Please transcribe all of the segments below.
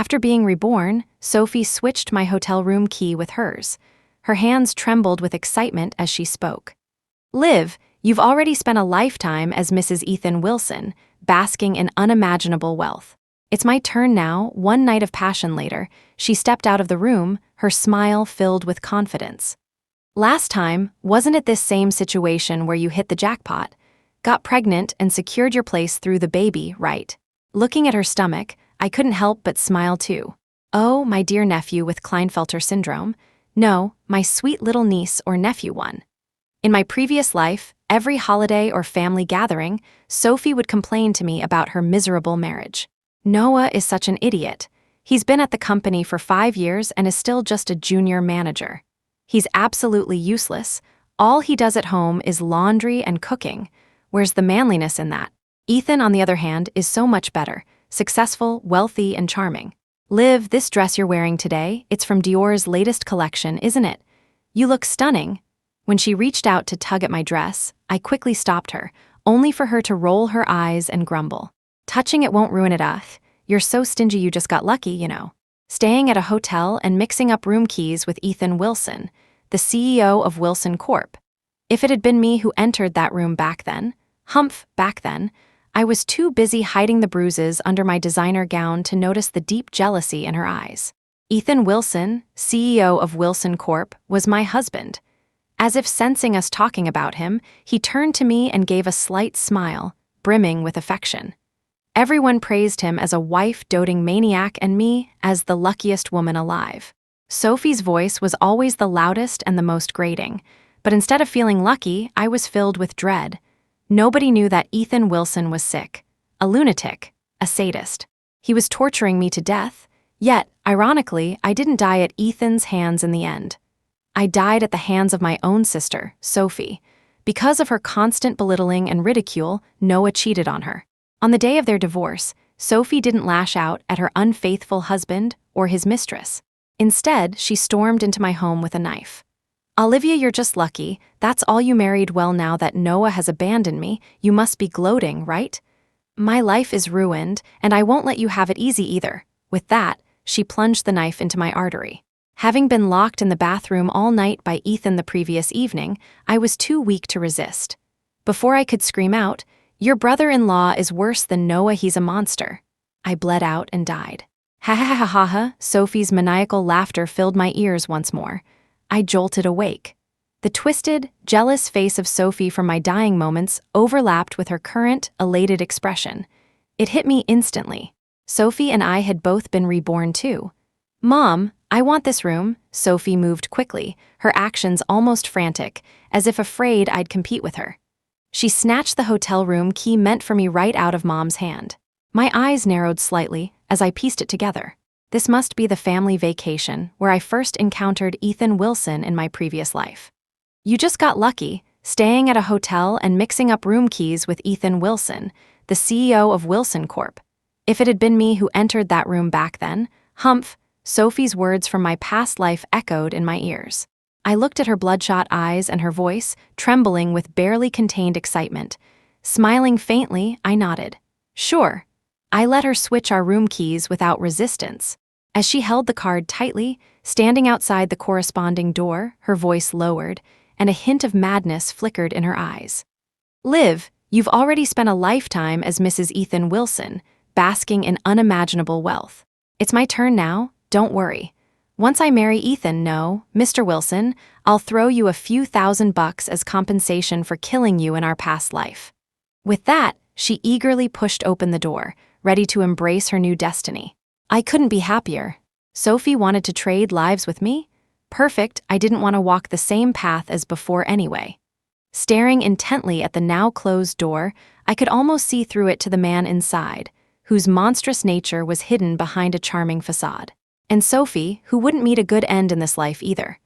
After being reborn, Sophie switched my hotel room key with hers. Her hands trembled with excitement as she spoke. Liv, you've already spent a lifetime as Mrs. Ethan Wilson, basking in unimaginable wealth. It's my turn now. One night of passion later, she stepped out of the room, her smile filled with confidence. Last time, wasn't it this same situation where you hit the jackpot, got pregnant and secured your place through the baby, right? Looking at her stomach, I couldn't help but smile too. Oh, my dear nephew with Klinefelter syndrome. No, my sweet little niece or nephew one. In my previous life, every holiday or family gathering, Sophie would complain to me about her miserable marriage. Noah is such an idiot. He's been at the company for 5 years and is still just a junior manager. He's absolutely useless. All he does at home is laundry and cooking. Where's the manliness in that? Ethan, on the other hand, is so much better, successful, wealthy, and charming. Liv, this dress you're wearing today, it's from Dior's latest collection, isn't it? You look stunning. When she reached out to tug at my dress, I quickly stopped her, only for her to roll her eyes and grumble. Touching it won't ruin it, You're so stingy you just got lucky, you know. Staying at a hotel and mixing up room keys with Ethan Wilson, the CEO of Wilson Corp. If it had been me who entered that room back then, I was too busy hiding the bruises under my designer gown to notice the deep jealousy in her eyes. Ethan Wilson, CEO of Wilson Corp., was my husband. As if sensing us talking about him, he turned to me and gave a slight smile, brimming with affection. Everyone praised him as a wife-doting maniac and me as the luckiest woman alive. Sophie's voice was always the loudest and the most grating, but instead of feeling lucky, I was filled with dread. Nobody knew that Ethan Wilson was sick, a lunatic, a sadist. He was torturing me to death, yet, ironically, I didn't die at Ethan's hands in the end. I died at the hands of my own sister, Sophie. Because of her constant belittling and ridicule, Noah cheated on her. On the day of their divorce, Sophie didn't lash out at her unfaithful husband or his mistress. Instead, she stormed into my home with a knife. Olivia, you're just lucky. That's all you married. Well, now that Noah has abandoned me, you must be gloating, right? My life is ruined, and I won't let you have it easy either. With that, she plunged the knife into my artery. Having been locked in the bathroom all night by Ethan the previous evening, I was too weak to resist. Before I could scream out, "Your brother-in-law is worse than Noah, he's a monster," I bled out and died. Ha ha ha ha ha, Sophie's maniacal laughter filled my ears once more. I jolted awake. The twisted, jealous face of Sophie from my dying moments overlapped with her current, elated expression. It hit me instantly. Sophie and I had both been reborn too. "Mom, I want this room." Sophie moved quickly, her actions almost frantic, as if afraid I'd compete with her. She snatched the hotel room key meant for me right out of Mom's hand. My eyes narrowed slightly as I pieced it together. This must be the family vacation where I first encountered Ethan Wilson in my previous life. You just got lucky, staying at a hotel and mixing up room keys with Ethan Wilson, the CEO of Wilson Corp. If it had been me who entered that room back then, Sophie's words from my past life echoed in my ears. I looked at her bloodshot eyes and her voice, trembling with barely contained excitement. Smiling faintly, I nodded. Sure. I let her switch our room keys without resistance. As she held the card tightly, standing outside the corresponding door, her voice lowered, and a hint of madness flickered in her eyes. Liv, you've already spent a lifetime as Mrs. Ethan Wilson, basking in unimaginable wealth. It's my turn now, don't worry. Once I marry Ethan, Mr. Wilson, I'll throw you a few $1,000 as compensation for killing you in our past life. With that, she eagerly pushed open the door, ready to embrace her new destiny. I couldn't be happier. Sophie wanted to trade lives with me? Perfect, I didn't want to walk the same path as before anyway. Staring intently at the now closed door, I could almost see through it to the man inside, whose monstrous nature was hidden behind a charming facade. And Sophie, who wouldn't meet a good end in this life either.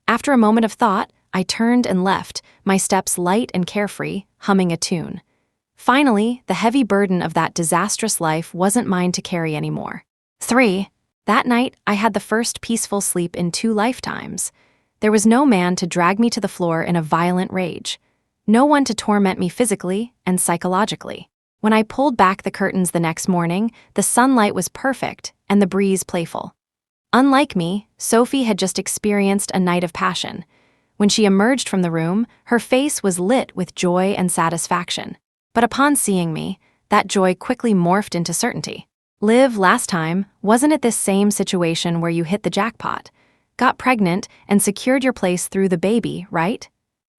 After a moment of thought, I turned and left, my steps light and carefree, humming a tune. Finally, the heavy burden of that disastrous life wasn't mine to carry anymore. 3. That night, I had the first peaceful sleep in 2 lifetimes. There was no man to drag me to the floor in a violent rage. No one to torment me physically and psychologically. When I pulled back the curtains the next morning, the sunlight was perfect, and the breeze playful. Unlike me, Sophie had just experienced a night of passion. When she emerged from the room, her face was lit with joy and satisfaction. But upon seeing me, that joy quickly morphed into certainty. Liv, last time, wasn't it this same situation where you hit the jackpot, got pregnant, and secured your place through the baby, right?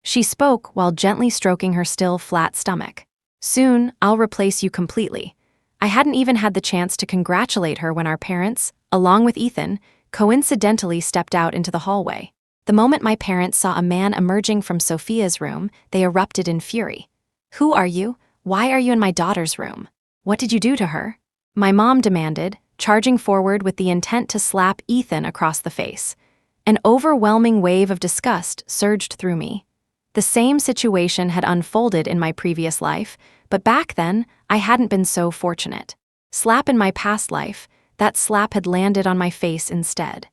She spoke while gently stroking her still flat stomach. Soon, I'll replace you completely. I hadn't even had the chance to congratulate her when our parents, along with Ethan, coincidentally stepped out into the hallway. The moment my parents saw a man emerging from Sophia's room, they erupted in fury. "Who are you? Why are you in my daughter's room? What did you do to her?" My mom demanded, charging forward with the intent to slap Ethan across the face. An overwhelming wave of disgust surged through me. The same situation had unfolded in my previous life, but back then, I hadn't been so fortunate. Slap in my past life, that slap had landed on my face instead.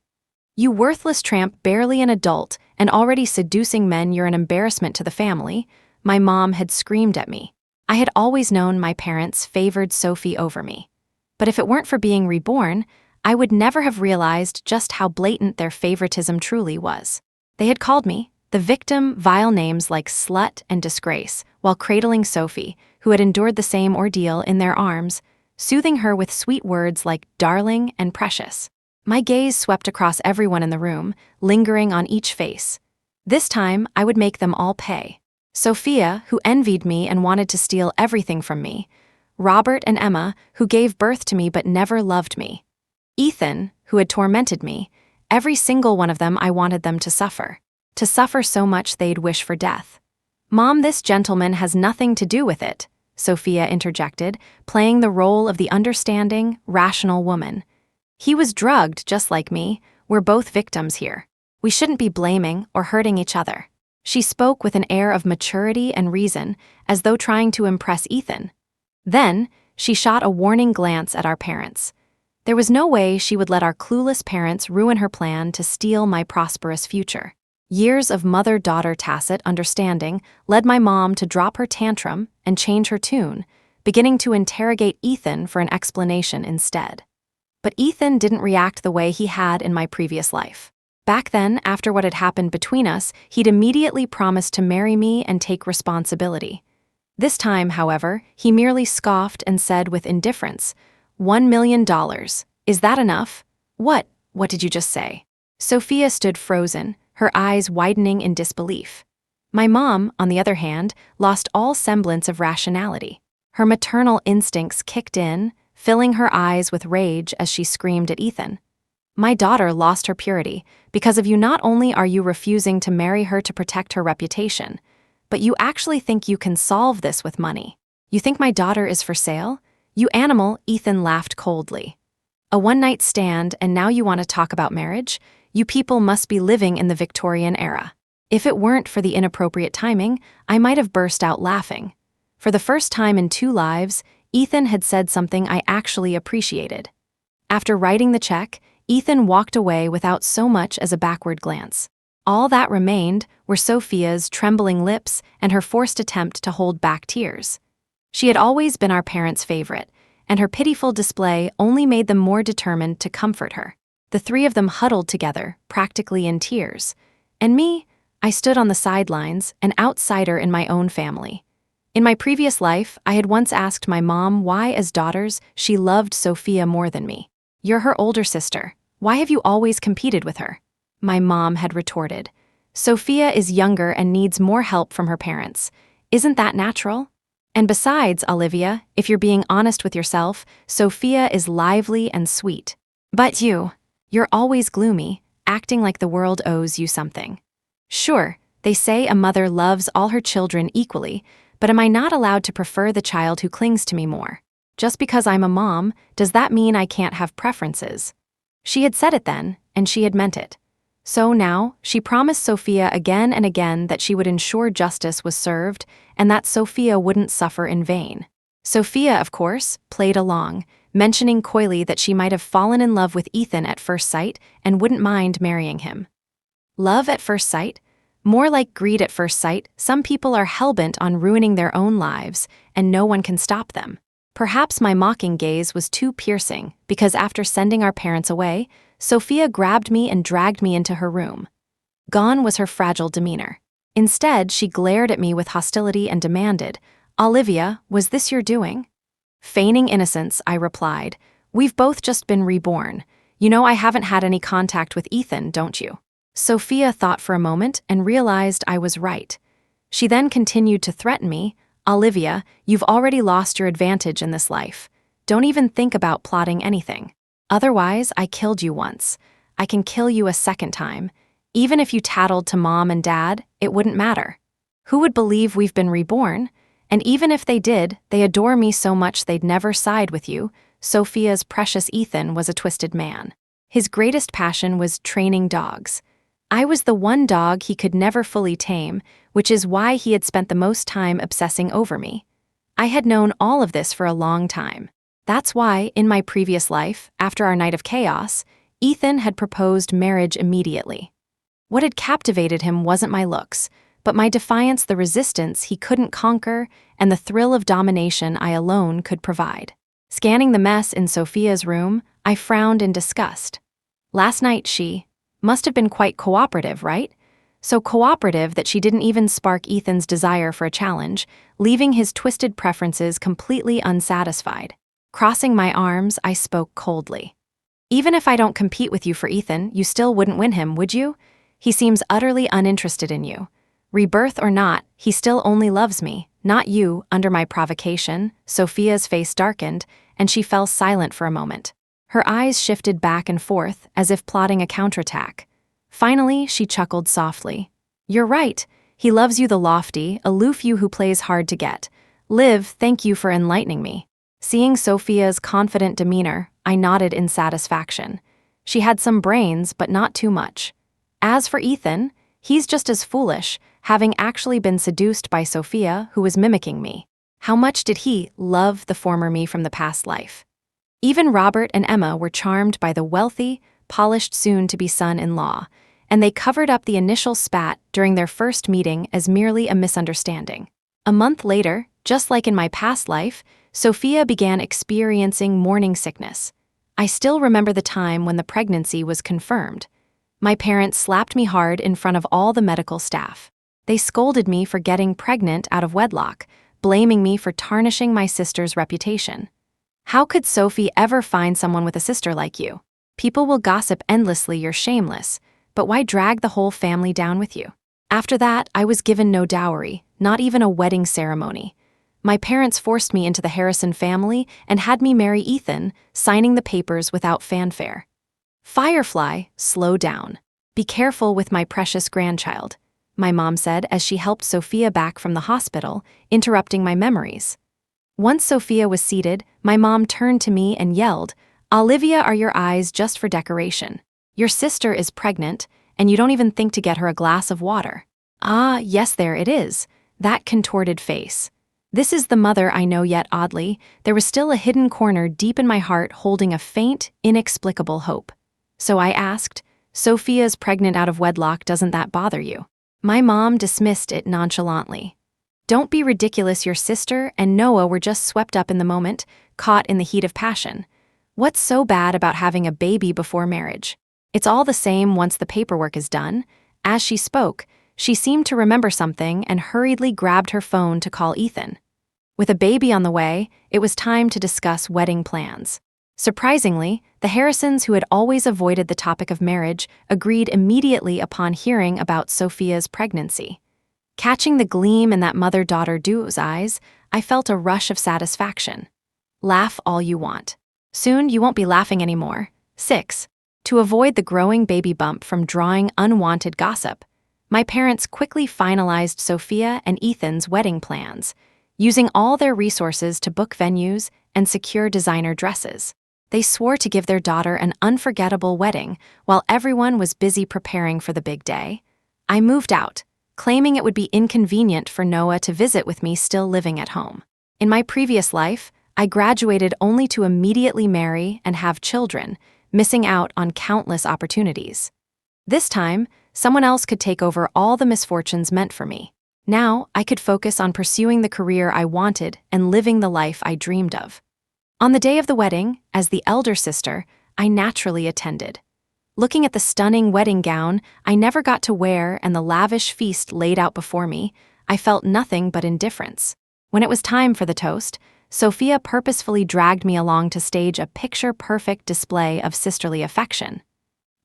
"You worthless tramp, barely an adult, and already seducing men, you're an embarrassment to the family," my mom had screamed at me. I had always known my parents favored Sophie over me. But if it weren't for being reborn, I would never have realized just how blatant their favoritism truly was. They had called me, the victim, vile names like slut and disgrace, while cradling Sophie, who had endured the same ordeal, in their arms, soothing her with sweet words like darling and precious. My gaze swept across everyone in the room, lingering on each face. This time, I would make them all pay. Sophia, who envied me and wanted to steal everything from me. Robert and Emma, who gave birth to me but never loved me. Ethan, who had tormented me. Every single one of them, I wanted them to suffer. To suffer so much they'd wish for death. "Mom, this gentleman has nothing to do with it," Sophia interjected, playing the role of the understanding, rational woman. "He was drugged just like me. We're both victims here. We shouldn't be blaming or hurting each other." She spoke with an air of maturity and reason, as though trying to impress Ethan. Then, she shot a warning glance at our parents. There was no way she would let our clueless parents ruin her plan to steal my prosperous future. Years of mother-daughter tacit understanding led my mom to drop her tantrum and change her tune, beginning to interrogate Ethan for an explanation instead. But Ethan didn't react the way he had in my previous life. Back then, after what had happened between us, he'd immediately promised to marry me and take responsibility. This time, however, he merely scoffed and said with indifference, $1 million. Is that enough? What did you just say?" Sophia stood frozen, her eyes widening in disbelief. My mom, on the other hand, lost all semblance of rationality. Her maternal instincts kicked in, filling her eyes with rage as she screamed at Ethan. "My daughter lost her purity. Because of you, not only are you refusing to marry her to protect her reputation, but you actually think you can solve this with money. You think my daughter is for sale? You animal," Ethan laughed coldly. "A one-night stand, and now you want to talk about marriage? You people must be living in the Victorian era." If it weren't for the inappropriate timing, I might have burst out laughing. For the first time in 2 lives, Ethan had said something I actually appreciated. After writing the check, Ethan walked away without so much as a backward glance. All that remained were Sophia's trembling lips and her forced attempt to hold back tears. She had always been our parents' favorite, and her pitiful display only made them more determined to comfort her. The 3 of them huddled together, practically in tears. And me, I stood on the sidelines, an outsider in my own family. In my previous life, I had once asked my mom why, as daughters, she loved Sophia more than me. "You're her older sister. Why have you always competed with her?" My mom had retorted. "Sophia is younger and needs more help from her parents. Isn't that natural? And besides, Olivia, if you're being honest with yourself, Sophia is lively and sweet. But you're always gloomy, acting like the world owes you something. Sure, they say a mother loves all her children equally, but am I not allowed to prefer the child who clings to me more? Just because I'm a mom, does that mean I can't have preferences?" She had said it then, and she had meant it. So now, she promised Sophia again and again that she would ensure justice was served and that Sophia wouldn't suffer in vain. Sophia, of course, played along, mentioning coyly that she might have fallen in love with Ethan at first sight and wouldn't mind marrying him. Love at first sight? More like greed at first sight. Some people are hellbent on ruining their own lives, and no one can stop them. Perhaps my mocking gaze was too piercing because after sending our parents away, Sophia grabbed me and dragged me into her room. Gone was her fragile demeanor. Instead, she glared at me with hostility and demanded, "Olivia, was this your doing?" Feigning innocence, I replied, "We've both just been reborn. You know I haven't had any contact with Ethan, don't you?" Sophia thought for a moment and realized I was right. She then continued to threaten me, "Olivia, you've already lost your advantage in this life. Don't even think about plotting anything. Otherwise, I killed you once. I can kill you a second time. Even if you tattled to mom and dad, it wouldn't matter. Who would believe we've been reborn? And even if they did, they adore me so much they'd never side with you." Sophia's precious Ethan was a twisted man. His greatest passion was training dogs. I was the one dog he could never fully tame, which is why he had spent the most time obsessing over me. I had known all of this for a long time. That's why, in my previous life, after our night of chaos, Ethan had proposed marriage immediately. What had captivated him wasn't my looks, but my defiance, the resistance he couldn't conquer, and the thrill of domination I alone could provide. Scanning the mess in Sophia's room, I frowned in disgust. Last night she must have been quite cooperative, right? So cooperative that she didn't even spark Ethan's desire for a challenge, leaving his twisted preferences completely unsatisfied. Crossing my arms, I spoke coldly. "Even if I don't compete with you for Ethan, you still wouldn't win him, would you? He seems utterly uninterested in you. Rebirth or not, he still only loves me, not you." Under my provocation, Sophia's face darkened, and she fell silent for a moment. Her eyes shifted back and forth, as if plotting a counterattack. Finally, she chuckled softly. "You're right. He loves you, the lofty, aloof you who plays hard to get. Liv, thank you for enlightening me." Seeing Sophia's confident demeanor, I nodded in satisfaction. She had some brains, but not too much. As for Ethan, he's just as foolish, having actually been seduced by Sophia, who was mimicking me. How much did he love the former me from the past life? Even Robert and Emma were charmed by the wealthy, polished soon-to-be son-in-law, and they covered up the initial spat during their first meeting as merely a misunderstanding. A month later, just like in my past life, Sophia began experiencing morning sickness. I still remember the time when the pregnancy was confirmed. My parents slapped me hard in front of all the medical staff. They scolded me for getting pregnant out of wedlock, blaming me for tarnishing my sister's reputation. "How could Sophie ever find someone with a sister like you? People will gossip endlessly, you're shameless, but why drag the whole family down with you?" After that, I was given no dowry, not even a wedding ceremony. My parents forced me into the Harrison family and had me marry Ethan, signing the papers without fanfare. "Firefly, slow down. Be careful with my precious grandchild," my mom said as she helped Sophia back from the hospital, interrupting my memories. Once Sophia was seated, my mom turned to me and yelled, "Olivia, are your eyes just for decoration? Your sister is pregnant, and you don't even think to get her a glass of water." "Ah, yes, there it is, that contorted face. This is the mother I know, yet oddly, there was still a hidden corner deep in my heart holding a faint, inexplicable hope. So I asked, "Sophia's pregnant out of wedlock, doesn't that bother you?" My mom dismissed it nonchalantly. "Don't be ridiculous, your sister and Noah were just swept up in the moment, caught in the heat of passion. What's so bad about having a baby before marriage? It's all the same once the paperwork is done." As she spoke, she seemed to remember something and hurriedly grabbed her phone to call Ethan. With a baby on the way, it was time to discuss wedding plans. Surprisingly, the Harrisons, who had always avoided the topic of marriage, agreed immediately upon hearing about Sophia's pregnancy. Catching the gleam in that mother-daughter duo's eyes, I felt a rush of satisfaction. Laugh all you want. Soon you won't be laughing anymore. 6. To avoid the growing baby bump from drawing unwanted gossip, my parents quickly finalized Sophia and Ethan's wedding plans, using all their resources to book venues and secure designer dresses. They swore to give their daughter an unforgettable wedding while everyone was busy preparing for the big day. I moved out, claiming it would be inconvenient for Noah to visit with me still living at home. In my previous life, I graduated only to immediately marry and have children, missing out on countless opportunities. This time, someone else could take over all the misfortunes meant for me. Now, I could focus on pursuing the career I wanted and living the life I dreamed of. On the day of the wedding, as the elder sister, I naturally attended. Looking at the stunning wedding gown I never got to wear and the lavish feast laid out before me, I felt nothing but indifference. When it was time for the toast, Sophia purposefully dragged me along to stage a picture-perfect display of sisterly affection.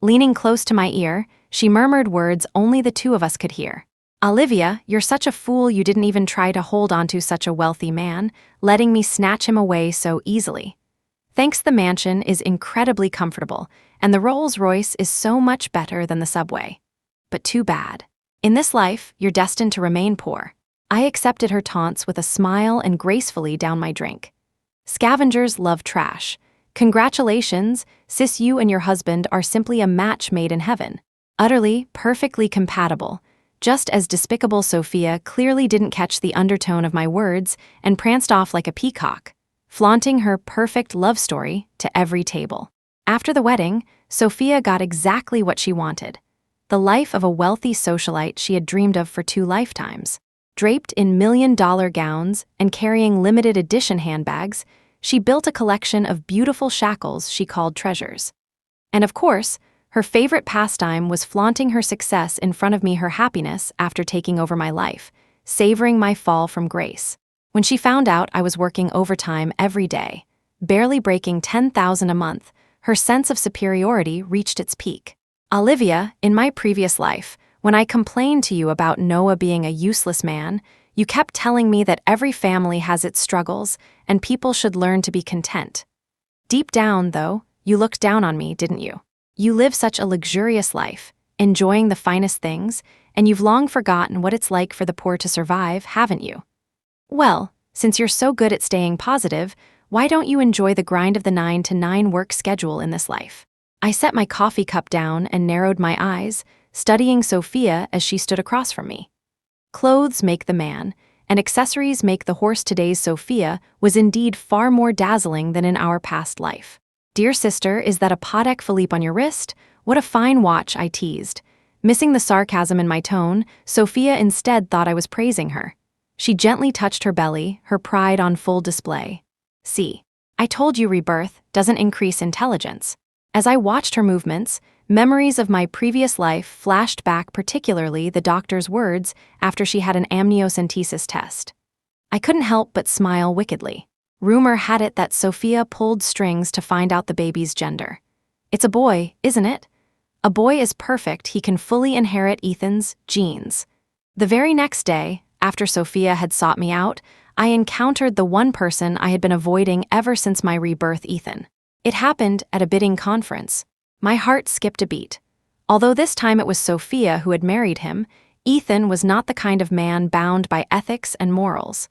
Leaning close to my ear, she murmured words only the two of us could hear. "Olivia, you're such a fool you didn't even try to hold onto such a wealthy man, letting me snatch him away so easily. Thanks, the mansion is incredibly comfortable, and the Rolls-Royce is so much better than the subway. But too bad. In this life, you're destined to remain poor." I accepted her taunts with a smile and gracefully downed my drink. Scavengers love trash. Congratulations, sis, you and your husband are simply a match made in heaven. Utterly, perfectly compatible. Just as despicable, Sophia clearly didn't catch the undertone of my words and pranced off like a peacock, flaunting her perfect love story to every table. After the wedding, Sophia got exactly what she wanted. The life of a wealthy socialite she had dreamed of for 2 lifetimes. Draped in million-dollar gowns and carrying limited edition handbags, she built a collection of beautiful shackles she called treasures. And of course, her favorite pastime was flaunting her success in front of me, her happiness after taking over my life, savoring my fall from grace. When she found out I was working overtime every day, barely breaking $10,000 a month, her sense of superiority reached its peak. "Olivia, in my previous life, when I complained to you about Noah being a useless man, you kept telling me that every family has its struggles and people should learn to be content. Deep down, though, you looked down on me, didn't you? You live such a luxurious life, enjoying the finest things, and you've long forgotten what it's like for the poor to survive, haven't you? Well, since you're so good at staying positive, why don't you enjoy the grind of the 9-to-9 work schedule in this life?" I set my coffee cup down and narrowed my eyes, studying Sophia as she stood across from me. Clothes make the man, and accessories make the horse. Today's Sophia was indeed far more dazzling than in our past life. "Dear sister, is that a Patek Philippe on your wrist? What a fine watch," I teased. Missing the sarcasm in my tone, Sophia instead thought I was praising her. She gently touched her belly, her pride on full display. "See, I told you rebirth doesn't increase intelligence." As I watched her movements, memories of my previous life flashed back, particularly the doctor's words after she had an amniocentesis test. I couldn't help but smile wickedly. Rumor had it that Sophia pulled strings to find out the baby's gender. "It's a boy, isn't it? A boy is perfect, he can fully inherit Ethan's genes." The very next day, after Sophia had sought me out, I encountered the one person I had been avoiding ever since my rebirth, Ethan. It happened at a bidding conference. My heart skipped a beat. Although this time it was Sophia who had married him, Ethan was not the kind of man bound by ethics and morals.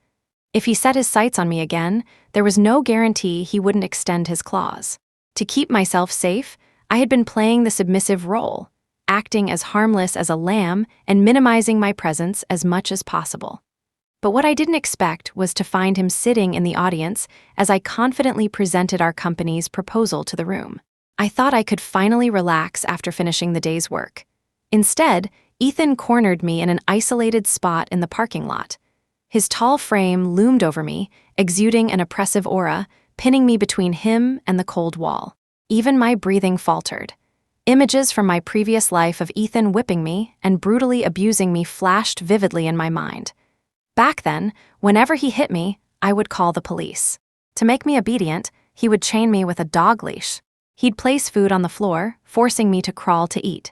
If he set his sights on me again, there was no guarantee he wouldn't extend his claws. To keep myself safe, I had been playing the submissive role, acting as harmless as a lamb and minimizing my presence as much as possible. But what I didn't expect was to find him sitting in the audience as I confidently presented our company's proposal to the room. I thought I could finally relax after finishing the day's work. Instead, Ethan cornered me in an isolated spot in the parking lot. His tall frame loomed over me, exuding an oppressive aura, pinning me between him and the cold wall. Even my breathing faltered. Images from my previous life of Ethan whipping me and brutally abusing me flashed vividly in my mind. Back then, whenever he hit me, I would call the police. To make me obedient, he would chain me with a dog leash. He'd place food on the floor, forcing me to crawl to eat.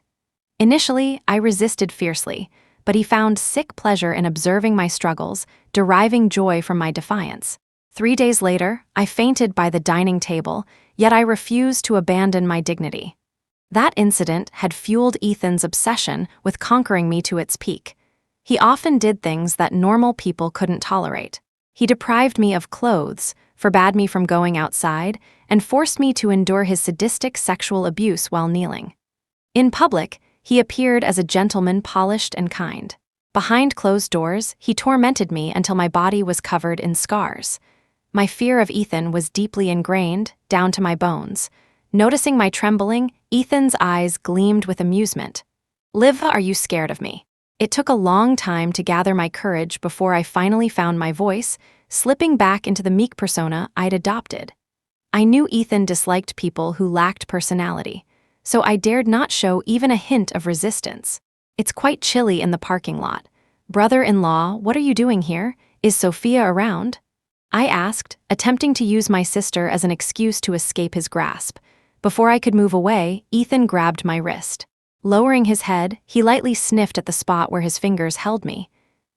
Initially, I resisted fiercely, but he found sick pleasure in observing my struggles, deriving joy from my defiance. 3 days later, I fainted by the dining table, yet I refused to abandon my dignity. That incident had fueled Ethan's obsession with conquering me to its peak. He often did things that normal people couldn't tolerate. He deprived me of clothes, forbade me from going outside, and forced me to endure his sadistic sexual abuse while kneeling. In public, he appeared as a gentleman, polished and kind. Behind closed doors, he tormented me until my body was covered in scars. My fear of Ethan was deeply ingrained, down to my bones. Noticing my trembling, Ethan's eyes gleamed with amusement. "Liv, are you scared of me?" It took a long time to gather my courage before I finally found my voice, slipping back into the meek persona I'd adopted. I knew Ethan disliked people who lacked personality, so I dared not show even a hint of resistance. It's quite chilly in the parking lot. Brother-in-law, what are you doing here? Is Sophia around? I asked, attempting to use my sister as an excuse to escape his grasp. Before I could move away, Ethan grabbed my wrist. Lowering his head, he lightly sniffed at the spot where his fingers held me.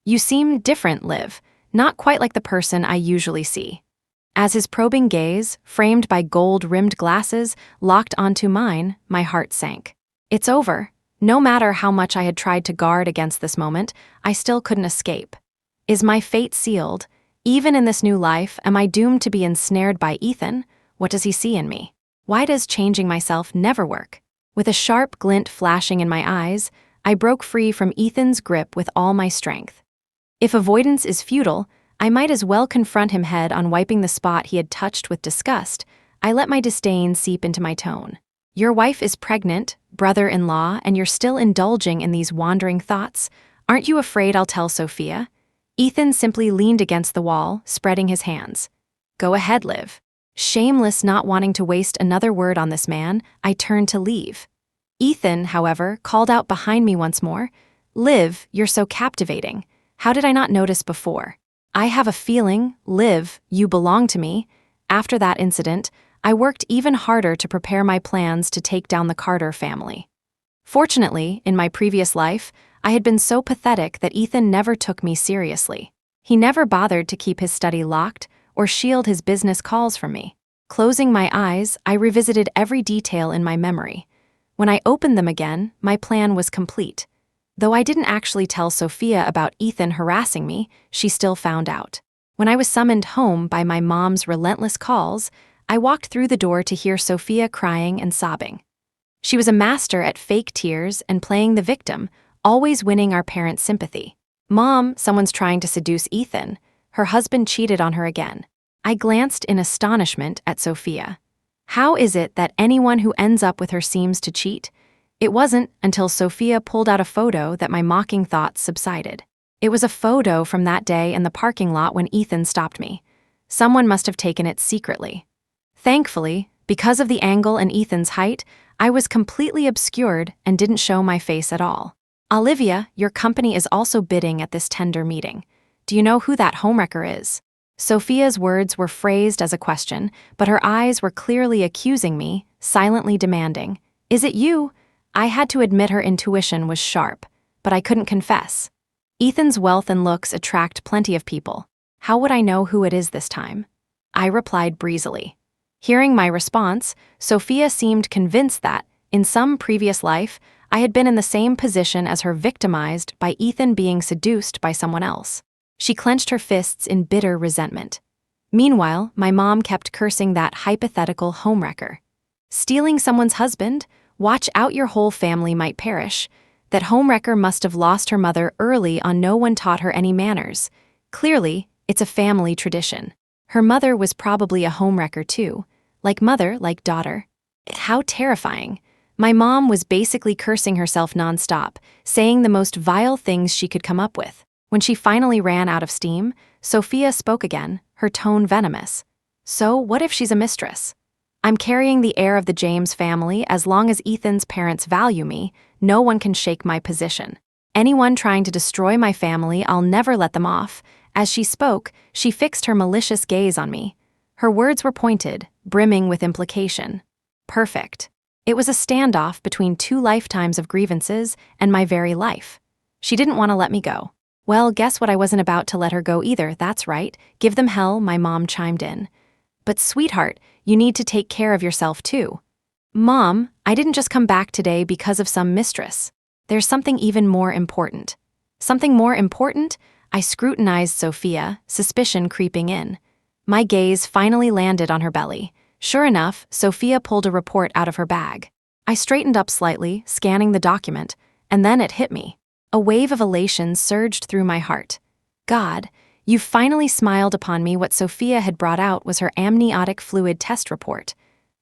You seem different, Liv. Not quite like the person I usually see. As his probing gaze, framed by gold-rimmed glasses, locked onto mine, my heart sank. It's over. No matter how much I had tried to guard against this moment, I still couldn't escape. Is my fate sealed? Even in this new life, am I doomed to be ensnared by Ethan? What does he see in me? Why does changing myself never work? With a sharp glint flashing in my eyes, I broke free from Ethan's grip with all my strength. If avoidance is futile, I might as well confront him head on, wiping the spot he had touched with disgust. I let my disdain seep into my tone. Your wife is pregnant, brother-in-law, and you're still indulging in these wandering thoughts. Aren't you afraid I'll tell Sophia? Ethan simply leaned against the wall, spreading his hands. Go ahead, Liv. Shameless, not wanting to waste another word on this man, I turned to leave. Ethan, however, called out behind me once more. Liv, you're so captivating. How did I not notice before? I have a feeling, Liv, you belong to me. After that incident, I worked even harder to prepare my plans to take down the Carter family. Fortunately, in my previous life, I had been so pathetic that Ethan never took me seriously. He never bothered to keep his study locked or shield his business calls from me. Closing my eyes, I revisited every detail in my memory. When I opened them again, my plan was complete. Though I didn't actually tell Sophia about Ethan harassing me, she still found out. When I was summoned home by my mom's relentless calls, I walked through the door to hear Sophia crying and sobbing. She was a master at fake tears and playing the victim, always winning our parents' sympathy. Mom, someone's trying to seduce Ethan. Her husband cheated on her again. I glanced in astonishment at Sophia. How is it that anyone who ends up with her seems to cheat? It wasn't until Sophia pulled out a photo that my mocking thoughts subsided. It was a photo from that day in the parking lot when Ethan stopped me. Someone must have taken it secretly. Thankfully, because of the angle and Ethan's height, I was completely obscured and didn't show my face at all. Olivia, your company is also bidding at this tender meeting. Do you know who that homewrecker is? Sophia's words were phrased as a question, but her eyes were clearly accusing me, silently demanding, Is it you? I had to admit her intuition was sharp, but I couldn't confess. Ethan's wealth and looks attract plenty of people. How would I know who it is this time? I replied breezily. Hearing my response, Sophia seemed convinced that, in some previous life, I had been in the same position as her, victimized by Ethan being seduced by someone else. She clenched her fists in bitter resentment. Meanwhile, my mom kept cursing that hypothetical homewrecker. Stealing someone's husband? Watch out, your whole family might perish. That homewrecker must have lost her mother early on. No one taught her any manners. Clearly, it's a family tradition. Her mother was probably a homewrecker too. Like mother, like daughter. How terrifying. My mom was basically cursing herself nonstop, saying the most vile things she could come up with. When she finally ran out of steam, Sophia spoke again, her tone venomous. So, what if she's a mistress? I'm carrying the heir of the James family. As long as Ethan's parents value me, no one can shake my position. Anyone trying to destroy my family, I'll never let them off. As she spoke, she fixed her malicious gaze on me. Her words were pointed, brimming with implication. Perfect. It was a standoff between 2 lifetimes of grievances and my very life. She didn't want to let me go. Well, guess what? I wasn't about to let her go either. That's right. Give them hell, my mom chimed in. But sweetheart, you need to take care of yourself too. Mom, I didn't just come back today because of some mistress. There's something even more important. Something more important? I scrutinized Sophia, suspicion creeping in. My gaze finally landed on her belly. Sure enough, Sophia pulled a report out of her bag. I straightened up slightly, scanning the document, and then it hit me. A wave of elation surged through my heart. God, you finally smiled upon me. What Sophia had brought out was her amniotic fluid test report.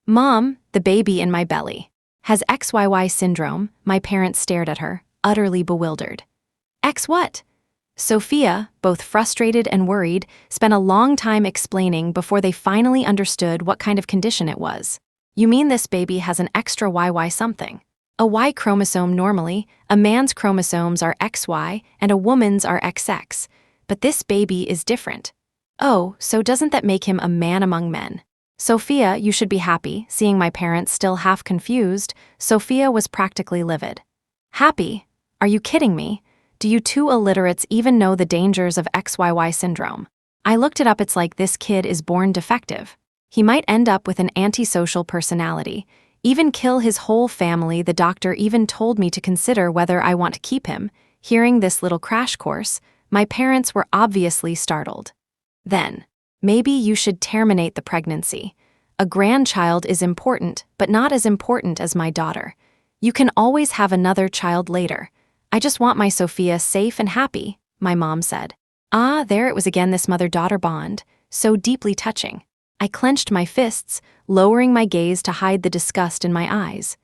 Mom, the baby in my belly has XYY syndrome. My parents stared at her, utterly bewildered. X what? Sophia, both frustrated and worried, spent a long time explaining before they finally understood what kind of condition it was. You mean this baby has an extra YY something? A Y chromosome normally, a man's chromosomes are XY and a woman's are XX, but this baby is different. Oh, so doesn't that make him a man among men? Sophia, you should be happy, seeing my parents still half confused. Sophia was practically livid. Happy? Are you kidding me? Do you two illiterates even know the dangers of XYY syndrome? I looked it up. It's like this kid is born defective. He might end up with an antisocial personality, even kill his whole family. The doctor even told me to consider whether I want to keep him. Hearing this little crash course, my parents were obviously startled. Then, maybe you should terminate the pregnancy. A grandchild is important, but not as important as my daughter. You can always have another child later. I just want my Sophia safe and happy, my mom said. Ah, there it was again, this mother-daughter bond, so deeply touching. I clenched my fists, lowering my gaze to hide the disgust in my eyes.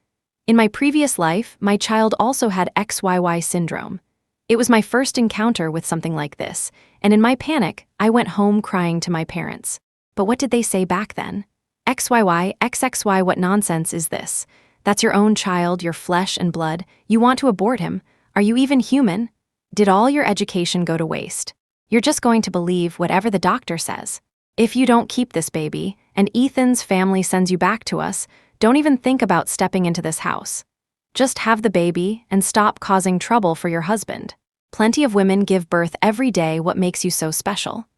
In my previous life, my child also had XYY syndrome. It was my first encounter with something like this, and in my panic, I went home crying to my parents. But what did they say back then? XYY, XXY, what nonsense is this? That's your own child, your flesh and blood. You want to abort him? Are you even human? Did all your education go to waste? You're just going to believe whatever the doctor says. If you don't keep this baby, and Ethan's family sends you back to us, don't even think about stepping into this house. Just have the baby and stop causing trouble for your husband. Plenty of women give birth every day. What makes you so special?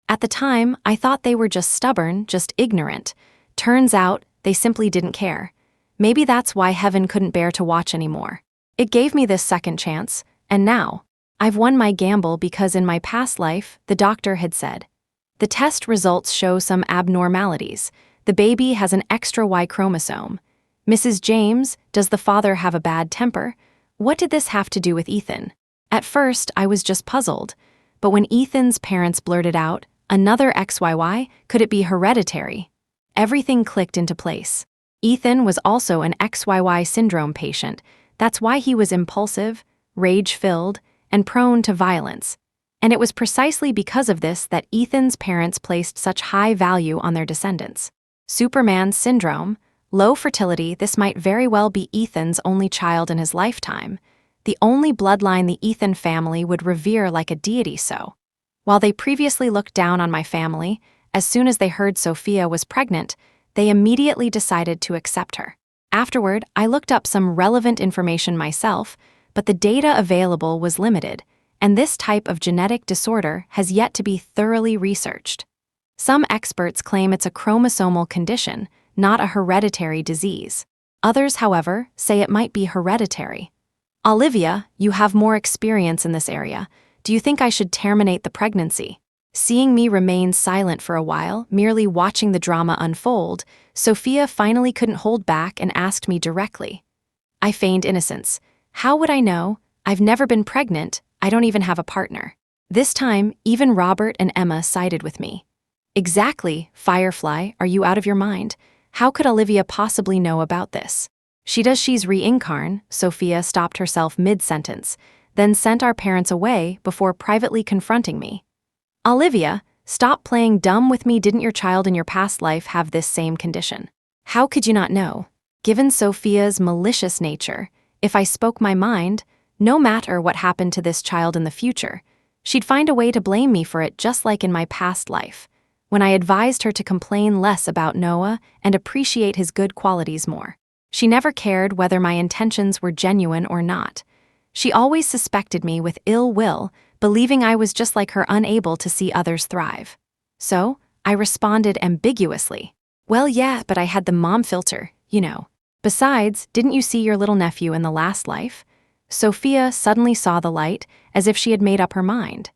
At the time, I thought they were just stubborn, just ignorant. Turns out, they simply didn't care. Maybe that's why heaven couldn't bear to watch anymore. It gave me this second chance, and now, I've won my gamble because in my past life, the doctor had said, the test results show some abnormalities. The baby has an extra Y chromosome. Mrs. James, does the father have a bad temper? What did this have to do with Ethan? At first, I was just puzzled. But when Ethan's parents blurted out, another XYY, could it be hereditary? Everything clicked into place. Ethan was also an XYY syndrome patient. That's why he was impulsive, rage-filled, and prone to violence. And it was precisely because of this that Ethan's parents placed such high value on their descendants. Superman syndrome, low fertility, this might very well be Ethan's only child in his lifetime, the only bloodline the Ethan family would revere like a deity. So, while they previously looked down on my family, as soon as they heard Sophia was pregnant, they immediately decided to accept her. Afterward, I looked up some relevant information myself, but the data available was limited, and this type of genetic disorder has yet to be thoroughly researched. Some experts claim it's a chromosomal condition, not a hereditary disease. Others, however, say it might be hereditary. Olivia, you have more experience in this area. Do you think I should terminate the pregnancy? Seeing me remain silent for a while, merely watching the drama unfold, Sophia finally couldn't hold back and asked me directly. I feigned innocence. How would I know? I've never been pregnant. I don't even have a partner. This time, even Robert and Emma sided with me. Exactly, Firefly, are you out of your mind? How could Olivia possibly know about this? She's reincarnate. Sophia stopped herself mid-sentence, then sent our parents away before privately confronting me. Olivia, stop playing dumb with me. Didn't your child in your past life have this same condition? How could you not know? Given Sophia's malicious nature, if I spoke my mind, no matter what happened to this child in the future, she'd find a way to blame me for it, just like in my past life, when I advised her to complain less about Noah and appreciate his good qualities more. She never cared whether my intentions were genuine or not. She always suspected me with ill will, believing I was just like her, unable to see others thrive. So, I responded ambiguously. Well, yeah, but I had the mom filter, you know. Besides, didn't you see your little nephew in the last life? Sophia suddenly saw the light, as if she had made up her mind.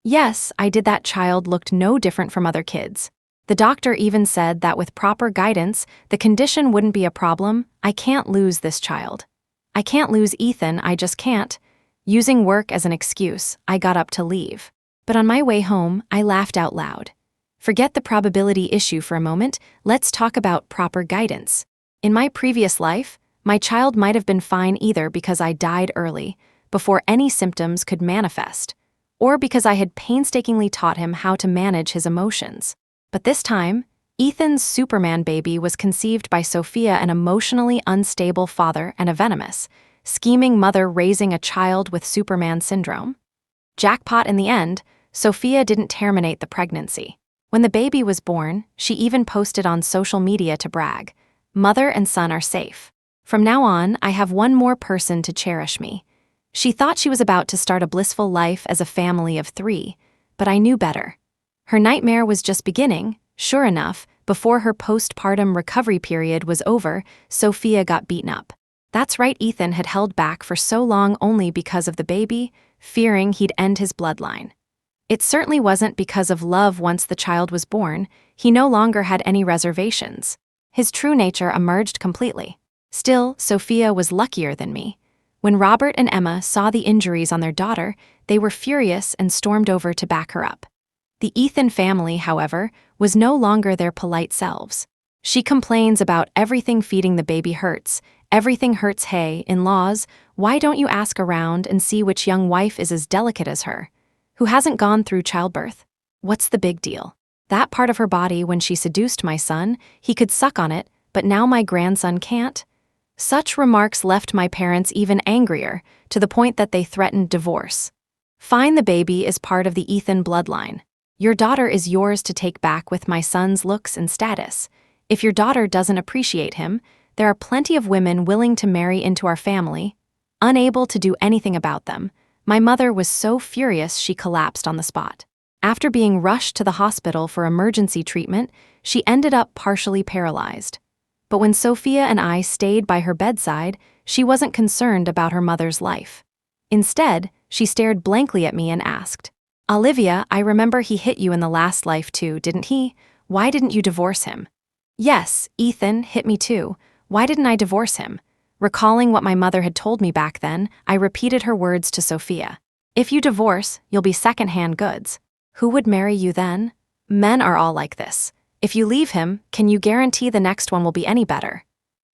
Yes, I did. That child looked no different from other kids. The doctor even said that with proper guidance, the condition wouldn't be a problem. I can't lose this child. I can't lose Ethan, I just can't. Using work as an excuse, I got up to leave. But on my way home, I laughed out loud. Forget the probability issue for a moment, let's talk about proper guidance. In my previous life, my child might have been fine either because I died early, before any symptoms could manifest, or because I had painstakingly taught him how to manage his emotions. But this time, Ethan's Superman baby was conceived by Sophia, an emotionally unstable father and a venomous, scheming mother raising a child with Superman syndrome. Jackpot in the end, Sophia didn't terminate the pregnancy. When the baby was born, she even posted on social media to brag, "Mother and son are safe. From now on, I have one more person to cherish me." She thought she was about to start a blissful life as a family of 3, but I knew better. Her nightmare was just beginning. Sure enough, before her postpartum recovery period was over, Sophia got beaten up. That's right, Ethan had held back for so long only because of the baby, fearing he'd end his bloodline. It certainly wasn't because of love. Once the child was born, he no longer had any reservations. His true nature emerged completely. Still, Sophia was luckier than me. When Robert and Emma saw the injuries on their daughter, they were furious and stormed over to back her up. The Ethan family, however, was no longer their polite selves. She complains about everything. Feeding the baby hurts. Everything hurts. Hey, in-laws, why don't you ask around and see which young wife is as delicate as her, who hasn't gone through childbirth? What's the big deal? That part of her body, when she seduced my son, he could suck on it, but now my grandson can't? Such remarks left my parents even angrier, to the point that they threatened divorce. Fine, the baby is part of the Ethan bloodline. Your daughter is yours to take back with my son's looks and status. If your daughter doesn't appreciate him, there are plenty of women willing to marry into our family. Unable to do anything about them, my mother was so furious she collapsed on the spot. After being rushed to the hospital for emergency treatment, she ended up partially paralyzed. But when Sophia and I stayed by her bedside, she wasn't concerned about her mother's life. Instead, she stared blankly at me and asked, "Olivia, I remember he hit you in the last life too, didn't he? Why didn't you divorce him?" "Yes, Ethan hit me too. Why didn't I divorce him?" Recalling what my mother had told me back then, I repeated her words to Sophia. "If you divorce, you'll be second-hand goods. Who would marry you then? Men are all like this. If you leave him, can you guarantee the next one will be any better?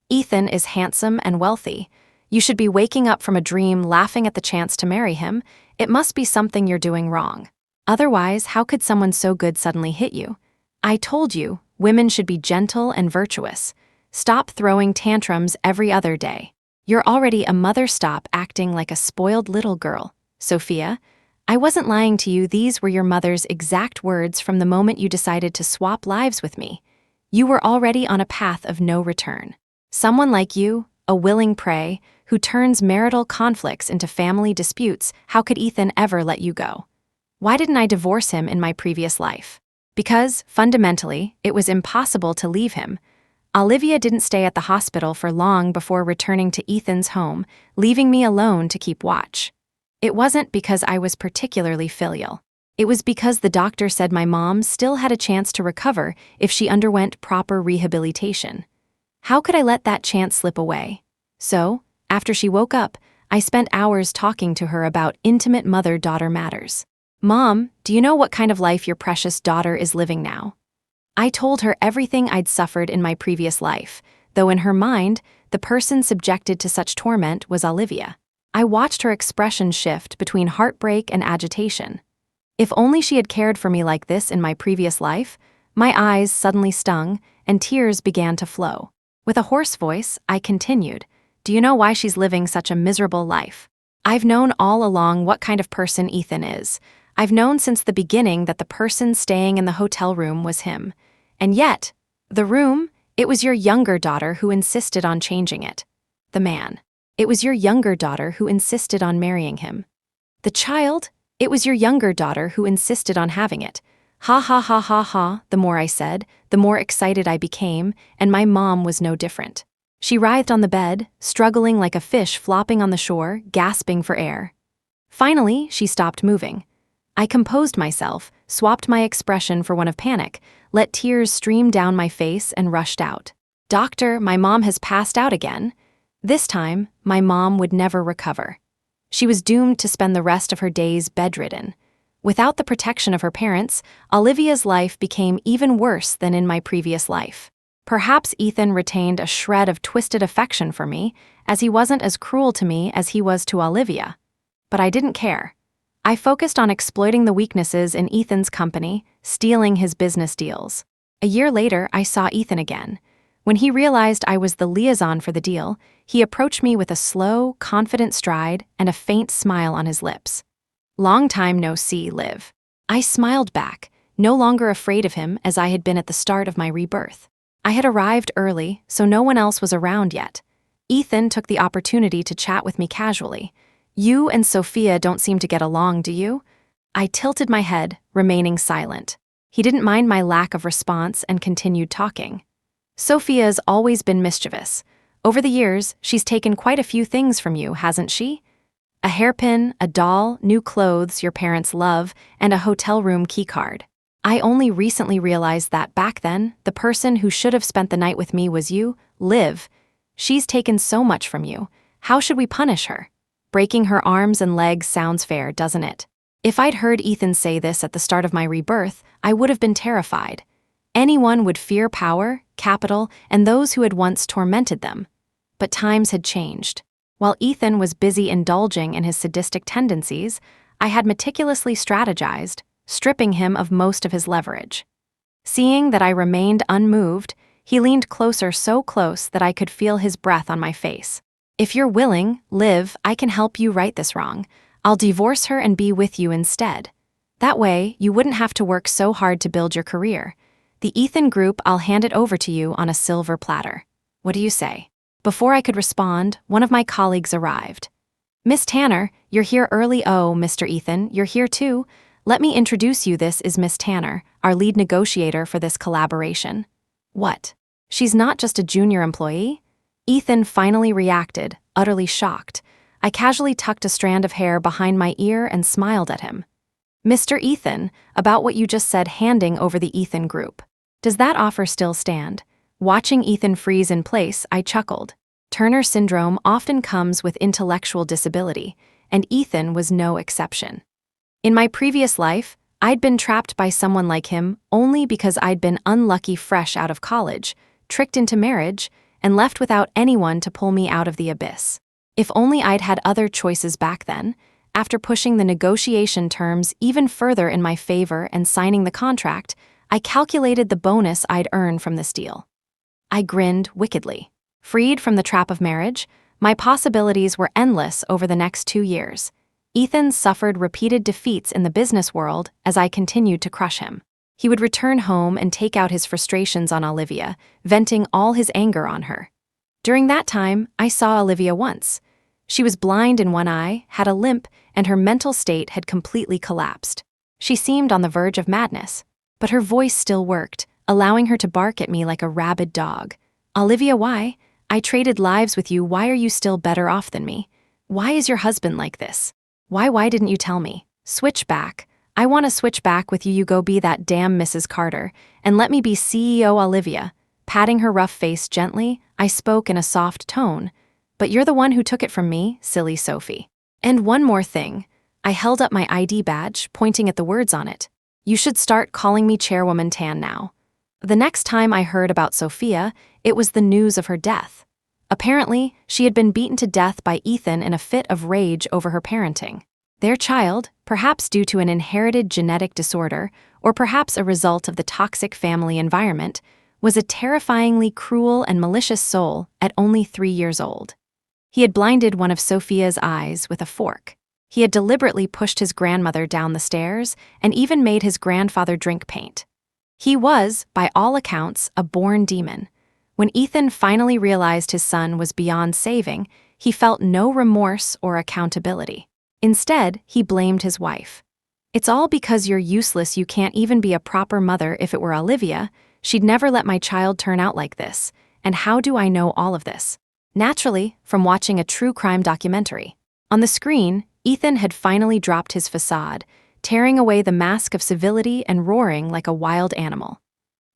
Ethan is handsome and wealthy. You should be waking up from a dream laughing at the chance to marry him. It must be something you're doing wrong. Otherwise, how could someone so good suddenly hit you? I told you, women should be gentle and virtuous. Stop throwing tantrums every other day. You're already a mother. Stop acting like a spoiled little girl. Sophia, I wasn't lying to you. These were your mother's exact words from the moment you decided to swap lives with me. You were already on a path of no return. Someone like you, a willing prey, who turns marital conflicts into family disputes, how could Ethan ever let you go? Why didn't I divorce him in my previous life? Because, fundamentally, it was impossible to leave him. Olivia didn't stay at the hospital for long before returning to Ethan's home, leaving me alone to keep watch. It wasn't because I was particularly filial. It was because the doctor said my mom still had a chance to recover if she underwent proper rehabilitation. How could I let that chance slip away? So, after she woke up, I spent hours talking to her about intimate mother-daughter matters. "Mom, do you know what kind of life your precious daughter is living now?" I told her everything I'd suffered in my previous life, though in her mind, the person subjected to such torment was Olivia. I watched her expression shift between heartbreak and agitation. If only she had cared for me like this in my previous life. My eyes suddenly stung, and tears began to flow. With a hoarse voice, I continued, "Do you know why she's living such a miserable life? I've known all along what kind of person Ethan is. I've known since the beginning that the person staying in the hotel room was him. And yet, the room, it was your younger daughter who insisted on changing it. The man, it was your younger daughter who insisted on marrying him. The child, it was your younger daughter who insisted on having it. Ha ha ha ha ha." The more I said, the more excited I became, and my mom was no different. She writhed on the bed, struggling like a fish flopping on the shore, gasping for air. Finally, she stopped moving. I composed myself, swapped my expression for one of panic, let tears stream down my face, and rushed out. "Doctor, my mom has passed out again." This time, my mom would never recover. She was doomed to spend the rest of her days bedridden. Without the protection of her parents, Olivia's life became even worse than in my previous life. Perhaps Ethan retained a shred of twisted affection for me, as he wasn't as cruel to me as he was to Olivia. But I didn't care. I focused on exploiting the weaknesses in Ethan's company, stealing his business deals. A year later, I saw Ethan again. When he realized I was the liaison for the deal, he approached me with a slow, confident stride and a faint smile on his lips. "Long time no see, Liv." I smiled back, no longer afraid of him as I had been at the start of my rebirth. I had arrived early, so no one else was around yet. Ethan took the opportunity to chat with me casually. "You and Sophia don't seem to get along, do you?" I tilted my head, remaining silent. He didn't mind my lack of response and continued talking. "Sophia's always been mischievous. Over the years, she's taken quite a few things from you, hasn't she? A hairpin, a doll, new clothes your parents love, and a hotel room keycard. I only recently realized that back then, the person who should have spent the night with me was you, Liv. She's taken so much from you. How should we punish her? Breaking her arms and legs sounds fair, doesn't it?" If I'd heard Ethan say this at the start of my rebirth, I would have been terrified. Anyone would fear power, capital, and those who had once tormented them. But times had changed. While Ethan was busy indulging in his sadistic tendencies, I had meticulously strategized, stripping him of most of his leverage. Seeing that I remained unmoved, he leaned closer, so close that I could feel his breath on my face. "If you're willing, Liv, I can help you right this wrong. I'll divorce her and be with you instead. That way, you wouldn't have to work so hard to build your career. The Ethan Group, I'll hand it over to you on a silver platter. What do you say?" Before I could respond, one of my colleagues arrived. "Miss Tanner, you're here early." "Oh, Mr. Ethan, you're here too? Let me introduce you. This is Miss Tanner, our lead negotiator for this collaboration." "What? She's not just a junior employee?" Ethan finally reacted, utterly shocked. I casually tucked a strand of hair behind my ear and smiled at him. "Mr. Ethan, about what you just said, handing over the Ethan Group. Does that offer still stand?" Watching Ethan freeze in place, I chuckled. Turner syndrome often comes with intellectual disability, and Ethan was no exception. In my previous life, I'd been trapped by someone like him only because I'd been unlucky fresh out of college, tricked into marriage, and left without anyone to pull me out of the abyss. If only I'd had other choices back then. After pushing the negotiation terms even further in my favor and signing the contract, I calculated the bonus I'd earn from this deal. I grinned wickedly. Freed from the trap of marriage, my possibilities were endless over the next 2 years. Ethan suffered repeated defeats in the business world as I continued to crush him. He would return home and take out his frustrations on Olivia, venting all his anger on her. During that time, I saw Olivia once. She was blind in one eye, had a limp, and her mental state had completely collapsed. She seemed on the verge of madness, but her voice still worked, allowing her to bark at me like a rabid dog. "Olivia, why? I traded lives with you. Why are you still better off than me? Why is your husband like this? Why didn't you tell me? Switch back. I want to switch back with you. You go be that damn Mrs. Carter, and let me be CEO Olivia." Patting her rough face gently, I spoke in a soft tone. "But you're the one who took it from me, silly Sophie. And one more thing." I held up my ID badge, pointing at the words on it. "You should start calling me Chairwoman Tan now." The next time I heard about Sophia, it was the news of her death. Apparently, she had been beaten to death by Ethan in a fit of rage over her parenting. Their child, perhaps due to an inherited genetic disorder, or perhaps a result of the toxic family environment, was a terrifyingly cruel and malicious soul at only 3 years old. He had blinded one of Sophia's eyes with a fork. He had deliberately pushed his grandmother down the stairs and even made his grandfather drink paint. He was, by all accounts, a born demon. When Ethan finally realized his son was beyond saving, he felt no remorse or accountability. Instead, he blamed his wife. "It's all because you're useless. You can't even be a proper mother. If it were Olivia, she'd never let my child turn out like this. And how do I know all of this? Naturally, from watching a true crime documentary." On the screen, Ethan had finally dropped his facade, tearing away the mask of civility and roaring like a wild animal.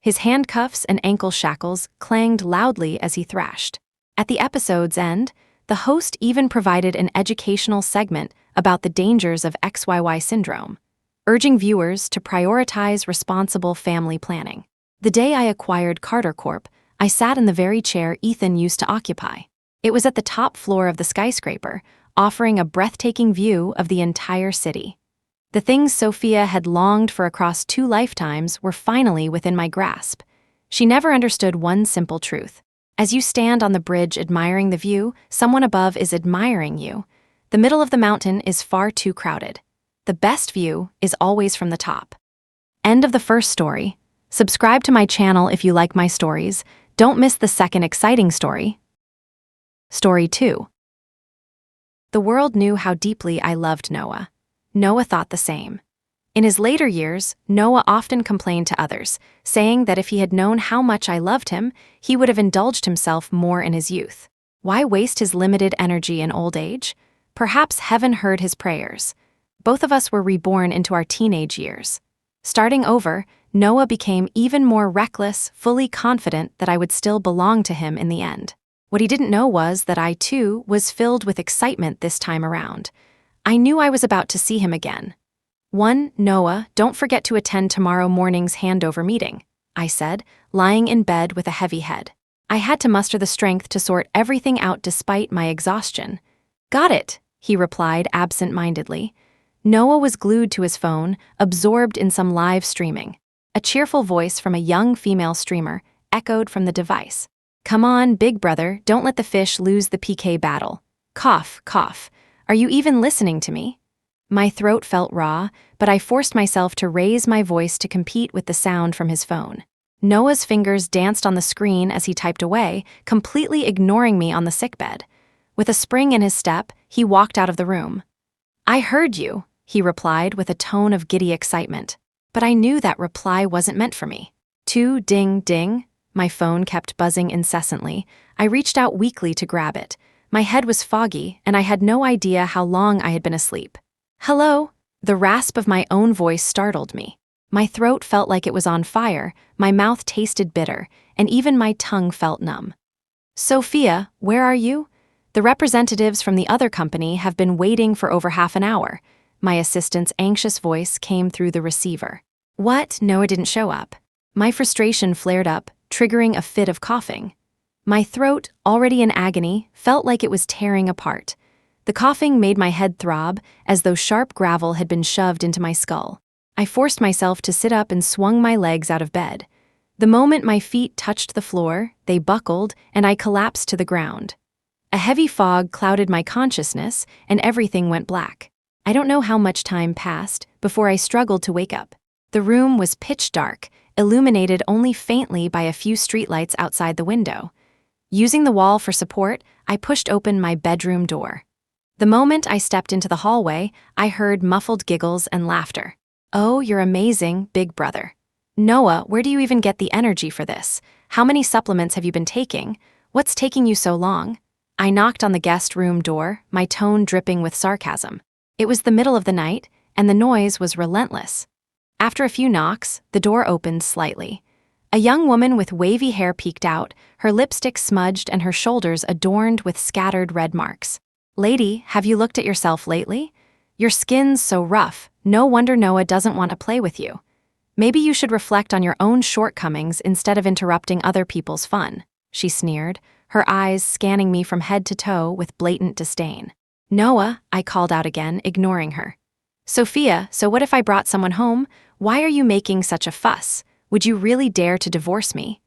His handcuffs and ankle shackles clanged loudly as he thrashed. At the episode's end, the host even provided an educational segment about the dangers of XYY syndrome, urging viewers to prioritize responsible family planning. The day I acquired Carter Corp., I sat in the very chair Ethan used to occupy. It was at the top floor of the skyscraper, offering a breathtaking view of the entire city. The things Sophia had longed for across 2 lifetimes were finally within my grasp. She never understood one simple truth. As you stand on the bridge admiring the view, someone above is admiring you. The middle of the mountain is far too crowded. The best view is always from the top. End of the first story. Subscribe to my channel if you like my stories. Don't miss the second exciting story. Story 2. The world knew how deeply I loved Noah. Noah thought the same. In his later years, Noah often complained to others, saying that if he had known how much I loved him, he would have indulged himself more in his youth. Why waste his limited energy in old age? Perhaps heaven heard his prayers. Both of us were reborn into our teenage years. Starting over, Noah became even more reckless, fully confident that I would still belong to him in the end. What he didn't know was that I, too, was filled with excitement this time around. I knew I was about to see him again. Noah, don't forget to attend tomorrow morning's handover meeting, I said, lying in bed with a heavy head. I had to muster the strength to sort everything out despite my exhaustion. Got it, he replied absent-mindedly. Noah was glued to his phone, absorbed in some live streaming. A cheerful voice from a young female streamer echoed from the device. Come on, big brother, don't let the fish lose the PK battle. Cough, cough. Are you even listening to me? My throat felt raw, but I forced myself to raise my voice to compete with the sound from his phone. Noah's fingers danced on the screen as he typed away, completely ignoring me on the sickbed. With a spring in his step, he walked out of the room. I heard you, he replied with a tone of giddy excitement. But I knew that reply wasn't meant for me. Ding, ding. My phone kept buzzing incessantly. I reached out weakly to grab it. My head was foggy, and I had no idea how long I had been asleep. Hello? The rasp of my own voice startled me. My throat felt like it was on fire, my mouth tasted bitter, and even my tongue felt numb. Sophia, where are you? The representatives from the other company have been waiting for over half an hour. My assistant's anxious voice came through the receiver. What? Noah didn't show up. My frustration flared up, triggering a fit of coughing. My throat, already in agony, felt like it was tearing apart. The coughing made my head throb, as though sharp gravel had been shoved into my skull. I forced myself to sit up and swung my legs out of bed. The moment my feet touched the floor, they buckled, and I collapsed to the ground. A heavy fog clouded my consciousness, and everything went black. I don't know how much time passed before I struggled to wake up. The room was pitch dark, illuminated only faintly by a few streetlights outside the window. Using the wall for support, I pushed open my bedroom door. The moment I stepped into the hallway, I heard muffled giggles and laughter. Oh, you're amazing, big brother. Noah, where do you even get the energy for this? How many supplements have you been taking? What's taking you so long? I knocked on the guest room door, my tone dripping with sarcasm. It was the middle of the night, and the noise was relentless. After a few knocks, the door opened slightly. A young woman with wavy hair peeked out, her lipstick smudged and her shoulders adorned with scattered red marks. Lady, have you looked at yourself lately? Your skin's so rough, no wonder Noah doesn't want to play with you. Maybe you should reflect on your own shortcomings instead of interrupting other people's fun, she sneered, her eyes scanning me from head to toe with blatant disdain. Noah, I called out again, ignoring her. Sophia, so what if I brought someone home? Why are you making such a fuss? Would you really dare to divorce me?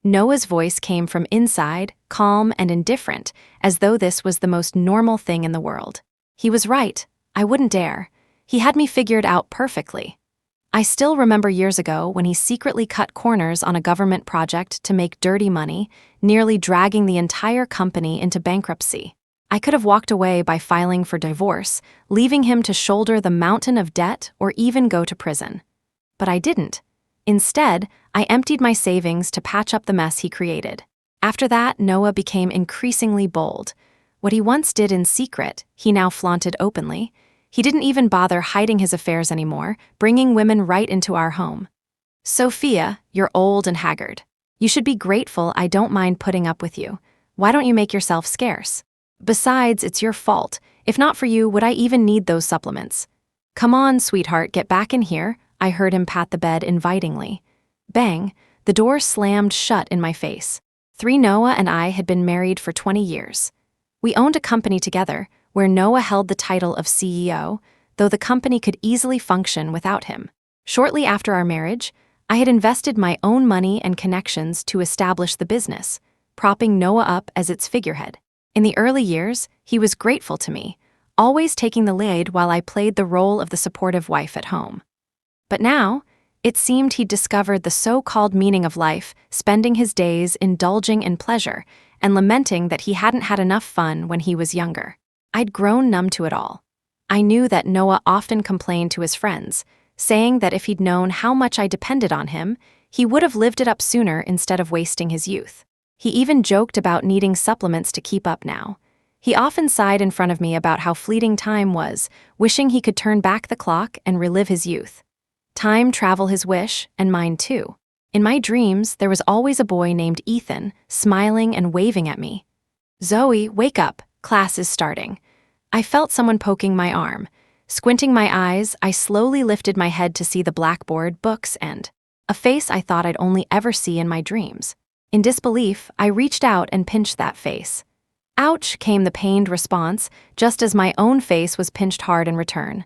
Noah's voice came from inside, calm and indifferent, as though this was the most normal thing in the world. He was right. I wouldn't dare. He had me figured out perfectly. I still remember years ago when he secretly cut corners on a government project to make dirty money, nearly dragging the entire company into bankruptcy. I could have walked away by filing for divorce, leaving him to shoulder the mountain of debt or even go to prison. But I didn't. Instead, I emptied my savings to patch up the mess he created. After that, Noah became increasingly bold. What he once did in secret, he now flaunted openly. He didn't even bother hiding his affairs anymore, bringing women right into our home. Sophia, you're old and haggard. You should be grateful I don't mind putting up with you. Why don't you make yourself scarce? Besides, it's your fault. If not for you, would I even need those supplements? Come on, sweetheart, get back in here. I heard him pat the bed invitingly. Bang, the door slammed shut in my face. Noah and I had been married for 20 years. We owned a company together, where Noah held the title of CEO, though the company could easily function without him. Shortly after our marriage, I had invested my own money and connections to establish the business, propping Noah up as its figurehead. In the early years, he was grateful to me, always taking the lead while I played the role of the supportive wife at home. But now, it seemed he'd discovered the so-called meaning of life, spending his days indulging in pleasure and lamenting that he hadn't had enough fun when he was younger. I'd grown numb to it all. I knew that Noah often complained to his friends, saying that if he'd known how much I depended on him, he would have lived it up sooner instead of wasting his youth. He even joked about needing supplements to keep up now. He often sighed in front of me about how fleeting time was, wishing he could turn back the clock and relive his youth. Time travel his wish, and mine too. In my dreams, there was always a boy named Ethan, smiling and waving at me. "Zoe, wake up, class is starting." I felt someone poking my arm. Squinting my eyes, I slowly lifted my head to see the blackboard, books, and a face I thought I'd only ever see in my dreams. In disbelief, I reached out and pinched that face. "Ouch," came the pained response, just as my own face was pinched hard in return.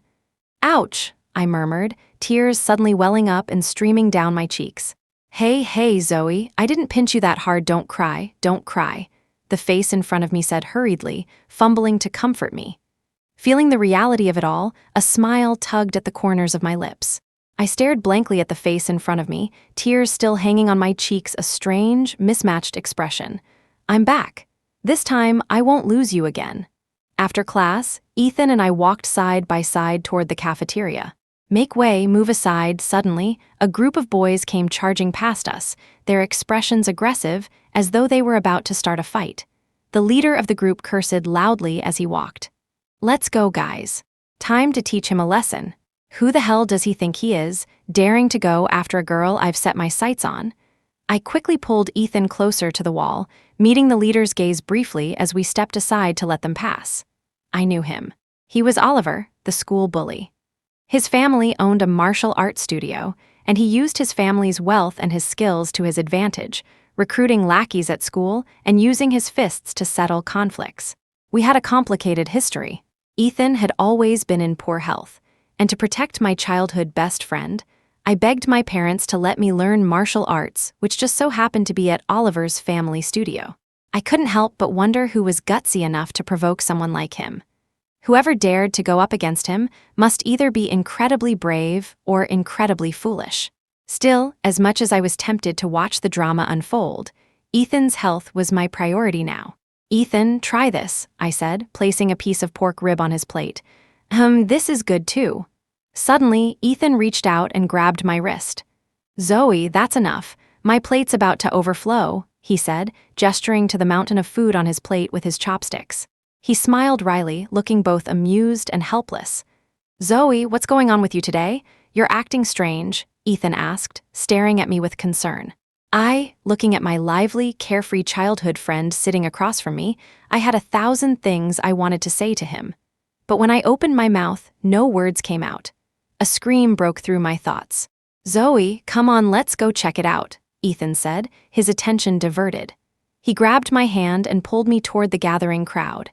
"Ouch," I murmured, tears suddenly welling up and streaming down my cheeks. Hey, Zoe, I didn't pinch you that hard, don't cry, don't cry," the face in front of me said hurriedly, fumbling to comfort me. Feeling the reality of it all, a smile tugged at the corners of my lips. I stared blankly at the face in front of me, tears still hanging on my cheeks, a strange, mismatched expression. "I'm back. This time, I won't lose you again." After class, Ethan and I walked side by side toward the cafeteria. "Make way, move aside." Suddenly, a group of boys came charging past us, their expressions aggressive, as though they were about to start a fight. The leader of the group cursed loudly as he walked. "Let's go, guys. Time to teach him a lesson. Who the hell does he think he is, daring to go after a girl I've set my sights on?" I quickly pulled Ethan closer to the wall, meeting the leader's gaze briefly as we stepped aside to let them pass. I knew him. He was Oliver, the school bully. His family owned a martial arts studio, and he used his family's wealth and his skills to his advantage, recruiting lackeys at school and using his fists to settle conflicts. We had a complicated history. Ethan had always been in poor health, and to protect my childhood best friend, I begged my parents to let me learn martial arts, which just so happened to be at Oliver's family studio. I couldn't help but wonder who was gutsy enough to provoke someone like him. Whoever dared to go up against him must either be incredibly brave or incredibly foolish. Still, as much as I was tempted to watch the drama unfold, Ethan's health was my priority now. "Ethan, try this," I said, placing a piece of pork rib on his plate. This is good too." Suddenly, Ethan reached out and grabbed my wrist. "Zoe, that's enough. My plate's about to overflow," he said, gesturing to the mountain of food on his plate with his chopsticks. He smiled wryly, looking both amused and helpless. "Zoe, what's going on with you today? You're acting strange," Ethan asked, staring at me with concern. Looking at my lively, carefree childhood friend sitting across from me, I had 1,000 things I wanted to say to him. But when I opened my mouth, no words came out. A scream broke through my thoughts. "Zoe, come on, let's go check it out," Ethan said, his attention diverted. He grabbed my hand and pulled me toward the gathering crowd.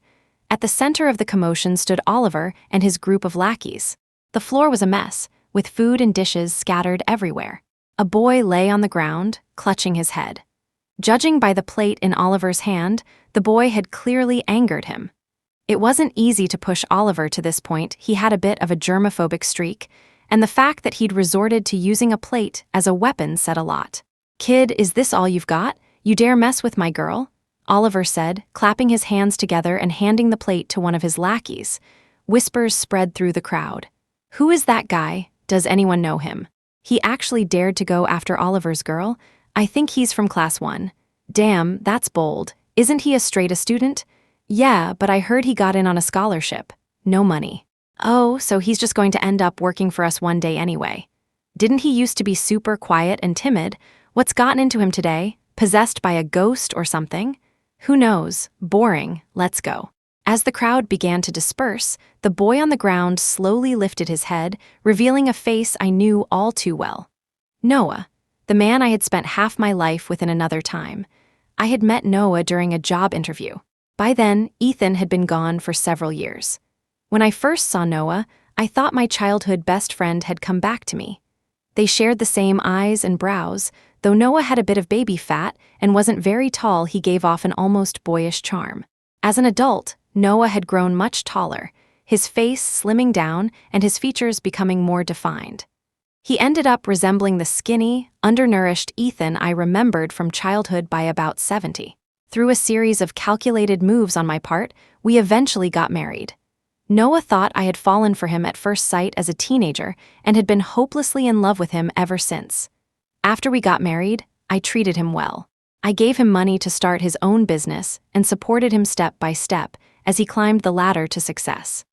At the center of the commotion stood Oliver and his group of lackeys. The floor was a mess, with food and dishes scattered everywhere. A boy lay on the ground, clutching his head. Judging by the plate in Oliver's hand, the boy had clearly angered him. It wasn't easy to push Oliver to this point. He had a bit of a germophobic streak, and the fact that he'd resorted to using a plate as a weapon said a lot. "Kid, is this all you've got? You dare mess with my girl?" Oliver said, clapping his hands together and handing the plate to one of his lackeys. Whispers spread through the crowd. "Who is that guy? Does anyone know him? He actually dared to go after Oliver's girl? I think he's from class 1. Damn, that's bold. Isn't he a straight-A student?" "Yeah, but I heard he got in on a scholarship. No money." "Oh, so he's just going to end up working for us one day anyway." "Didn't he used to be super quiet and timid? What's gotten into him today? Possessed by a ghost or something?" "Who knows? Boring. Let's go." As the crowd began to disperse, the boy on the ground slowly lifted his head, revealing a face I knew all too well. Noah, the man I had spent half my life with in another time. I had met Noah during a job interview. By then, Ethan had been gone for several years. When I first saw Noah, I thought my childhood best friend had come back to me. They shared the same eyes and brows. Though Noah had a bit of baby fat and wasn't very tall, he gave off an almost boyish charm. As an adult, Noah had grown much taller, his face slimming down and his features becoming more defined. He ended up resembling the skinny, undernourished Ethan I remembered from childhood by about 70. Through a series of calculated moves on my part, we eventually got married. Noah thought I had fallen for him at first sight as a teenager and had been hopelessly in love with him ever since. After we got married, I treated him well. I gave him money to start his own business and supported him step by step as he climbed the ladder to success.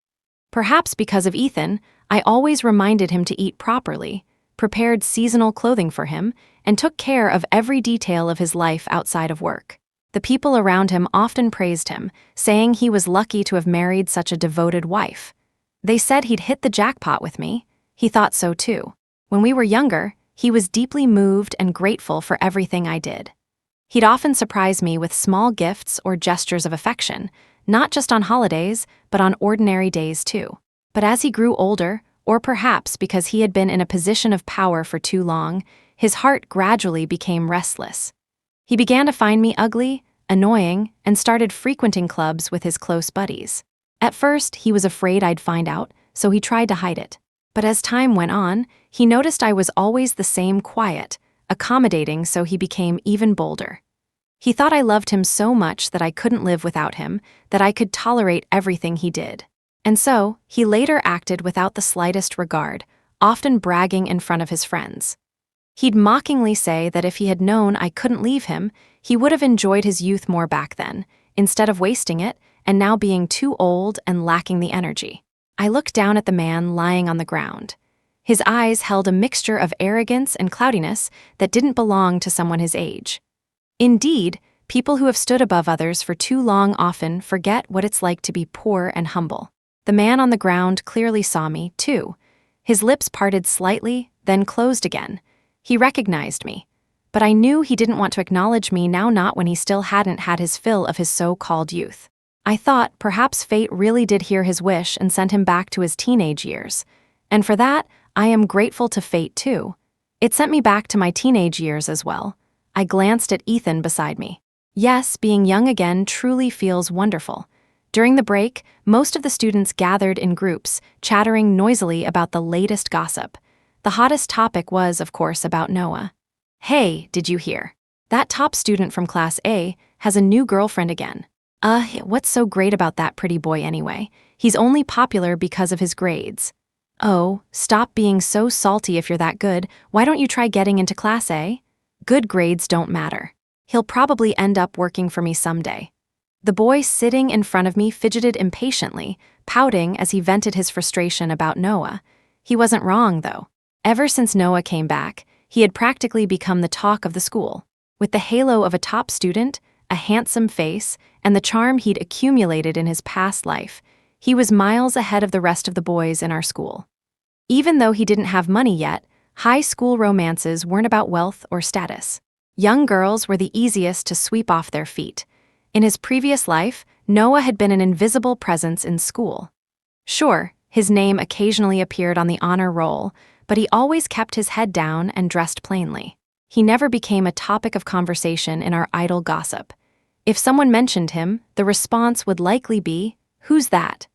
Perhaps because of Ethan, I always reminded him to eat properly, prepared seasonal clothing for him, and took care of every detail of his life outside of work. The people around him often praised him, saying he was lucky to have married such a devoted wife. They said he'd hit the jackpot with me. He thought so too. When we were younger, he was deeply moved and grateful for everything I did. He'd often surprise me with small gifts or gestures of affection, not just on holidays, but on ordinary days too. But as he grew older, or perhaps because he had been in a position of power for too long, his heart gradually became restless. He began to find me ugly, annoying, and started frequenting clubs with his close buddies. At first, he was afraid I'd find out, so he tried to hide it. But as time went on, he noticed I was always the same quiet, accommodating, so he became even bolder. He thought I loved him so much that I couldn't live without him, that I could tolerate everything he did. And so, he later acted without the slightest regard, often bragging in front of his friends. He'd mockingly say that if he had known I couldn't leave him, he would have enjoyed his youth more back then, instead of wasting it and now being too old and lacking the energy. I looked down at the man lying on the ground. His eyes held a mixture of arrogance and cloudiness that didn't belong to someone his age. Indeed, people who have stood above others for too long often forget what it's like to be poor and humble. The man on the ground clearly saw me, too. His lips parted slightly, then closed again. He recognized me, but I knew he didn't want to acknowledge me now, not when he still hadn't had his fill of his so-called youth. I thought perhaps fate really did hear his wish and sent him back to his teenage years. And for that, I am grateful to fate too. It sent me back to my teenage years as well. I glanced at Ethan beside me. Yes, being young again truly feels wonderful. During the break, most of the students gathered in groups, chattering noisily about the latest gossip. The hottest topic was, of course, about Noah. Hey, did you hear? That top student from Class A has a new girlfriend again. What's so great about that pretty boy anyway? He's only popular because of his grades. Oh, stop being so salty if you're that good. Why don't you try getting into Class A? Good grades don't matter. He'll probably end up working for me someday. The boy sitting in front of me fidgeted impatiently, pouting as he vented his frustration about Noah. He wasn't wrong, though. Ever since Noah came back, he had practically become the talk of the school. With the halo of a top student, a handsome face, and the charm he'd accumulated in his past life, he was miles ahead of the rest of the boys in our school. Even though he didn't have money yet, high school romances weren't about wealth or status. Young girls were the easiest to sweep off their feet. In his previous life, Noah had been an invisible presence in school. Sure, his name occasionally appeared on the honor roll, but he always kept his head down and dressed plainly. He never became a topic of conversation in our idle gossip. If someone mentioned him, the response would likely be, "Who's that?"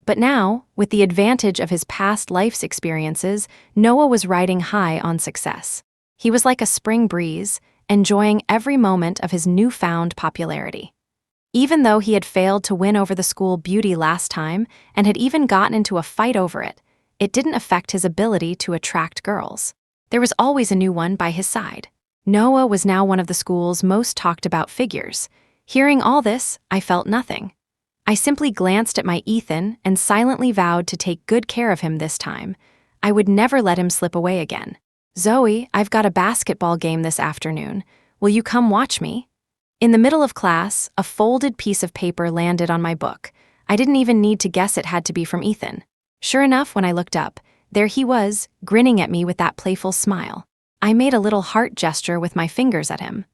But now, with the advantage of his past life's experiences, Noah was riding high on success. He was like a spring breeze, enjoying every moment of his newfound popularity. Even though he had failed to win over the school beauty last time and had even gotten into a fight over it, it didn't affect his ability to attract girls. There was always a new one by his side. Noah was now one of the school's most talked about figures. Hearing all this, I felt nothing. I simply glanced at my Ethan and silently vowed to take good care of him this time. I would never let him slip away again. "Zoe, I've got a basketball game this afternoon. Will you come watch me?" In the middle of class, a folded piece of paper landed on my book. I didn't even need to guess it had to be from Ethan. Sure enough, when I looked up, there he was, grinning at me with that playful smile. I made a little heart gesture with my fingers at him.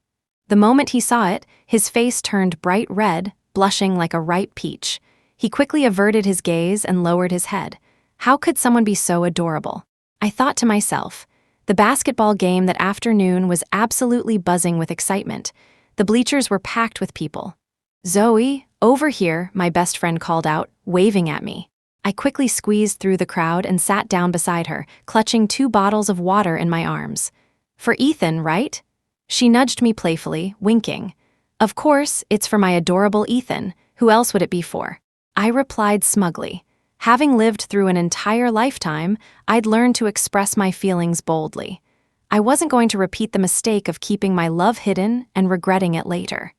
The moment he saw it, his face turned bright red, blushing like a ripe peach. He quickly averted his gaze and lowered his head. How could someone be so adorable? I thought to myself. The basketball game that afternoon was absolutely buzzing with excitement. The bleachers were packed with people. "Zoe, over here," my best friend called out, waving at me. I quickly squeezed through the crowd and sat down beside her, clutching 2 bottles of water in my arms. "For Ethan, right?" She nudged me playfully, winking. "Of course, it's for my adorable Ethan. Who else would it be for?" I replied smugly. Having lived through an entire lifetime, I'd learned to express my feelings boldly. I wasn't going to repeat the mistake of keeping my love hidden and regretting it later.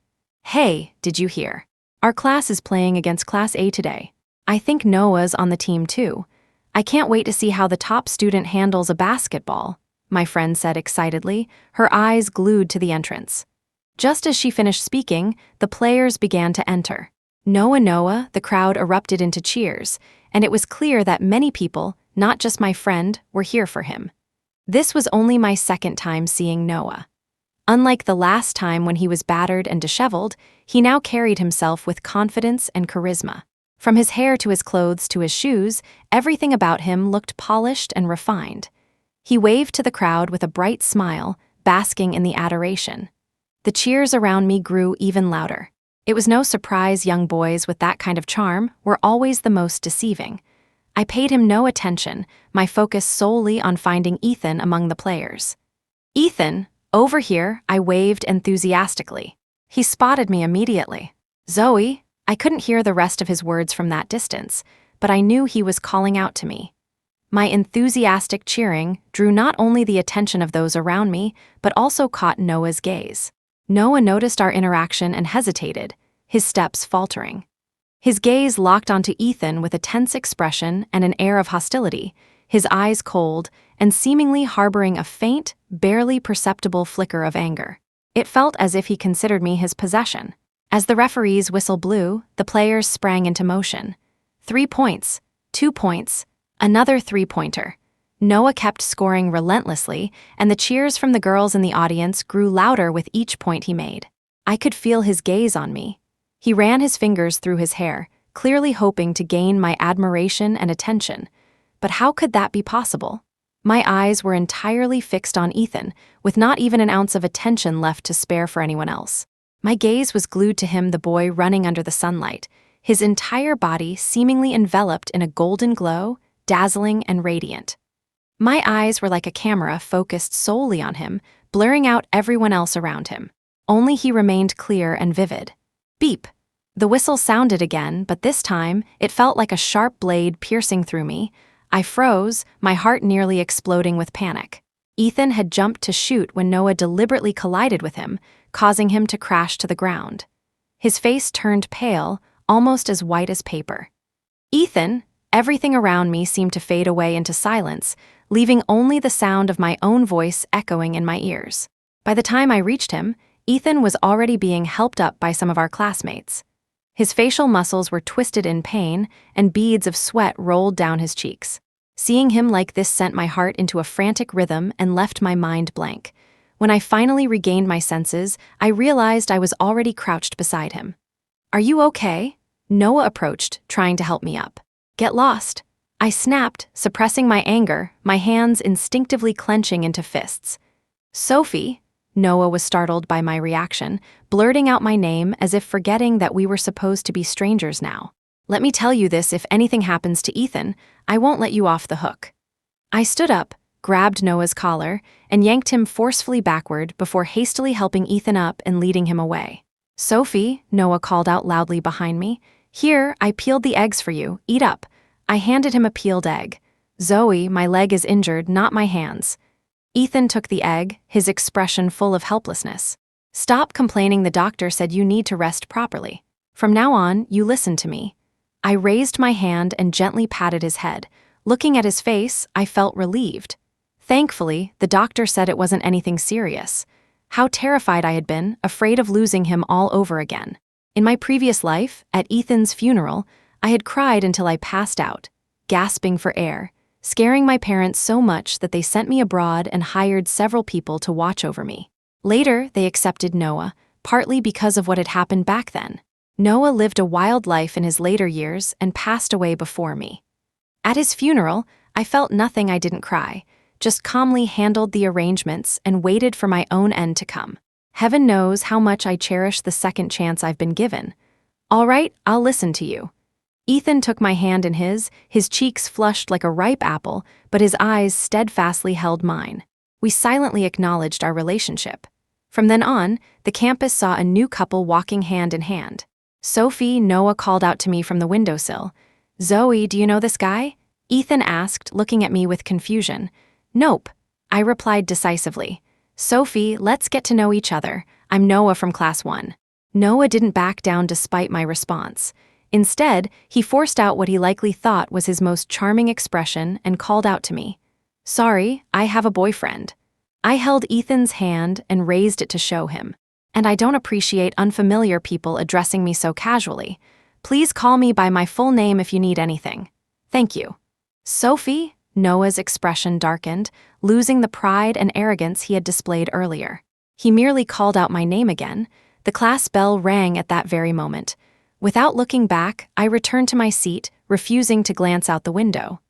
"Hey, did you hear? Our class is playing against Class A today. I think Noah's on the team too. I can't wait to see how the top student handles a basketball," my friend said excitedly, her eyes glued to the entrance. Just as she finished speaking, the players began to enter. Noah, the crowd erupted into cheers, and it was clear that many people, not just my friend, were here for him. This was only my second time seeing Noah. Unlike the last time when he was battered and disheveled, he now carried himself with confidence and charisma. From his hair to his clothes to his shoes, everything about him looked polished and refined. He waved to the crowd with a bright smile, basking in the adoration. The cheers around me grew even louder. It was no surprise young boys with that kind of charm were always the most deceiving. I paid him no attention, my focus solely on finding Ethan among the players. "Ethan, over here," I waved enthusiastically. He spotted me immediately. "Zoe," I couldn't hear the rest of his words from that distance, but I knew he was calling out to me. My enthusiastic cheering drew not only the attention of those around me, but also caught Noah's gaze. Noah noticed our interaction and hesitated, his steps faltering. His gaze locked onto Ethan with a tense expression and an air of hostility, his eyes cold and seemingly harboring a faint, barely perceptible flicker of anger. It felt as if he considered me his possession. As the referee's whistle blew, the players sprang into motion. 3 points, 2 points, another 3-pointer. Noah kept scoring relentlessly, and the cheers from the girls in the audience grew louder with each point he made. I could feel his gaze on me. He ran his fingers through his hair, clearly hoping to gain my admiration and attention. But how could that be possible? My eyes were entirely fixed on Ethan, with not even an ounce of attention left to spare for anyone else. My gaze was glued to him, the boy running under the sunlight, his entire body seemingly enveloped in a golden glow, dazzling and radiant. My eyes were like a camera focused solely on him, blurring out everyone else around him. Only he remained clear and vivid. Beep! The whistle sounded again, but this time it felt like a sharp blade piercing through me. I froze, my heart nearly exploding with panic. Ethan had jumped to shoot when Noah deliberately collided with him, causing him to crash to the ground. His face turned pale, almost as white as paper. "Ethan!" Everything around me seemed to fade away into silence, leaving only the sound of my own voice echoing in my ears. By the time I reached him, Ethan was already being helped up by some of our classmates. His facial muscles were twisted in pain, and beads of sweat rolled down his cheeks. Seeing him like this sent my heart into a frantic rhythm and left my mind blank. When I finally regained my senses, I realized I was already crouched beside him. "Are you okay?" Noah approached, trying to help me up. "Get lost." I snapped, suppressing my anger, my hands instinctively clenching into fists. "Sophie," Noah was startled by my reaction, blurting out my name as if forgetting that we were supposed to be strangers now. "Let me tell you this, if anything happens to Ethan, I won't let you off the hook." I stood up, grabbed Noah's collar, and yanked him forcefully backward before hastily helping Ethan up and leading him away. "Sophie," Noah called out loudly behind me. "Here, I peeled the eggs for you, eat up." I handed him a peeled egg. "Zoe, my leg is injured, not my hands." Ethan took the egg, his expression full of helplessness. "Stop complaining, the doctor said you need to rest properly. From now on, you listen to me." I raised my hand and gently patted his head. Looking at his face, I felt relieved. Thankfully, the doctor said it wasn't anything serious. How terrified I had been, afraid of losing him all over again. In my previous life, at Ethan's funeral, I had cried until I passed out, gasping for air, scaring my parents so much that they sent me abroad and hired several people to watch over me. Later, they accepted Noah, partly because of what had happened back then. Noah lived a wild life in his later years and passed away before me. At his funeral, I felt nothing. I didn't cry, just calmly handled the arrangements and waited for my own end to come. Heaven knows how much I cherish the second chance I've been given. All right, I'll listen to you. Ethan took my hand in his cheeks flushed like a ripe apple, but his eyes steadfastly held mine. We silently acknowledged our relationship. From then on, the campus saw a new couple walking hand in hand. Sophie, Noah called out to me from the windowsill. "Zoe, do you know this guy?" Ethan asked, looking at me with confusion. "Nope," I replied decisively. "Sophie, let's get to know each other. I'm Noah from Class 1. Noah didn't back down despite my response. Instead, he forced out what he likely thought was his most charming expression and called out to me. "Sorry, I have a boyfriend." I held Ethan's hand and raised it to show him. "And I don't appreciate unfamiliar people addressing me so casually. Please call me by my full name if you need anything. Thank you." "Sophie?" Noah's expression darkened, losing the pride and arrogance he had displayed earlier. He merely called out my name again. The class bell rang at that very moment. Without looking back, I returned to my seat, refusing to glance out the window.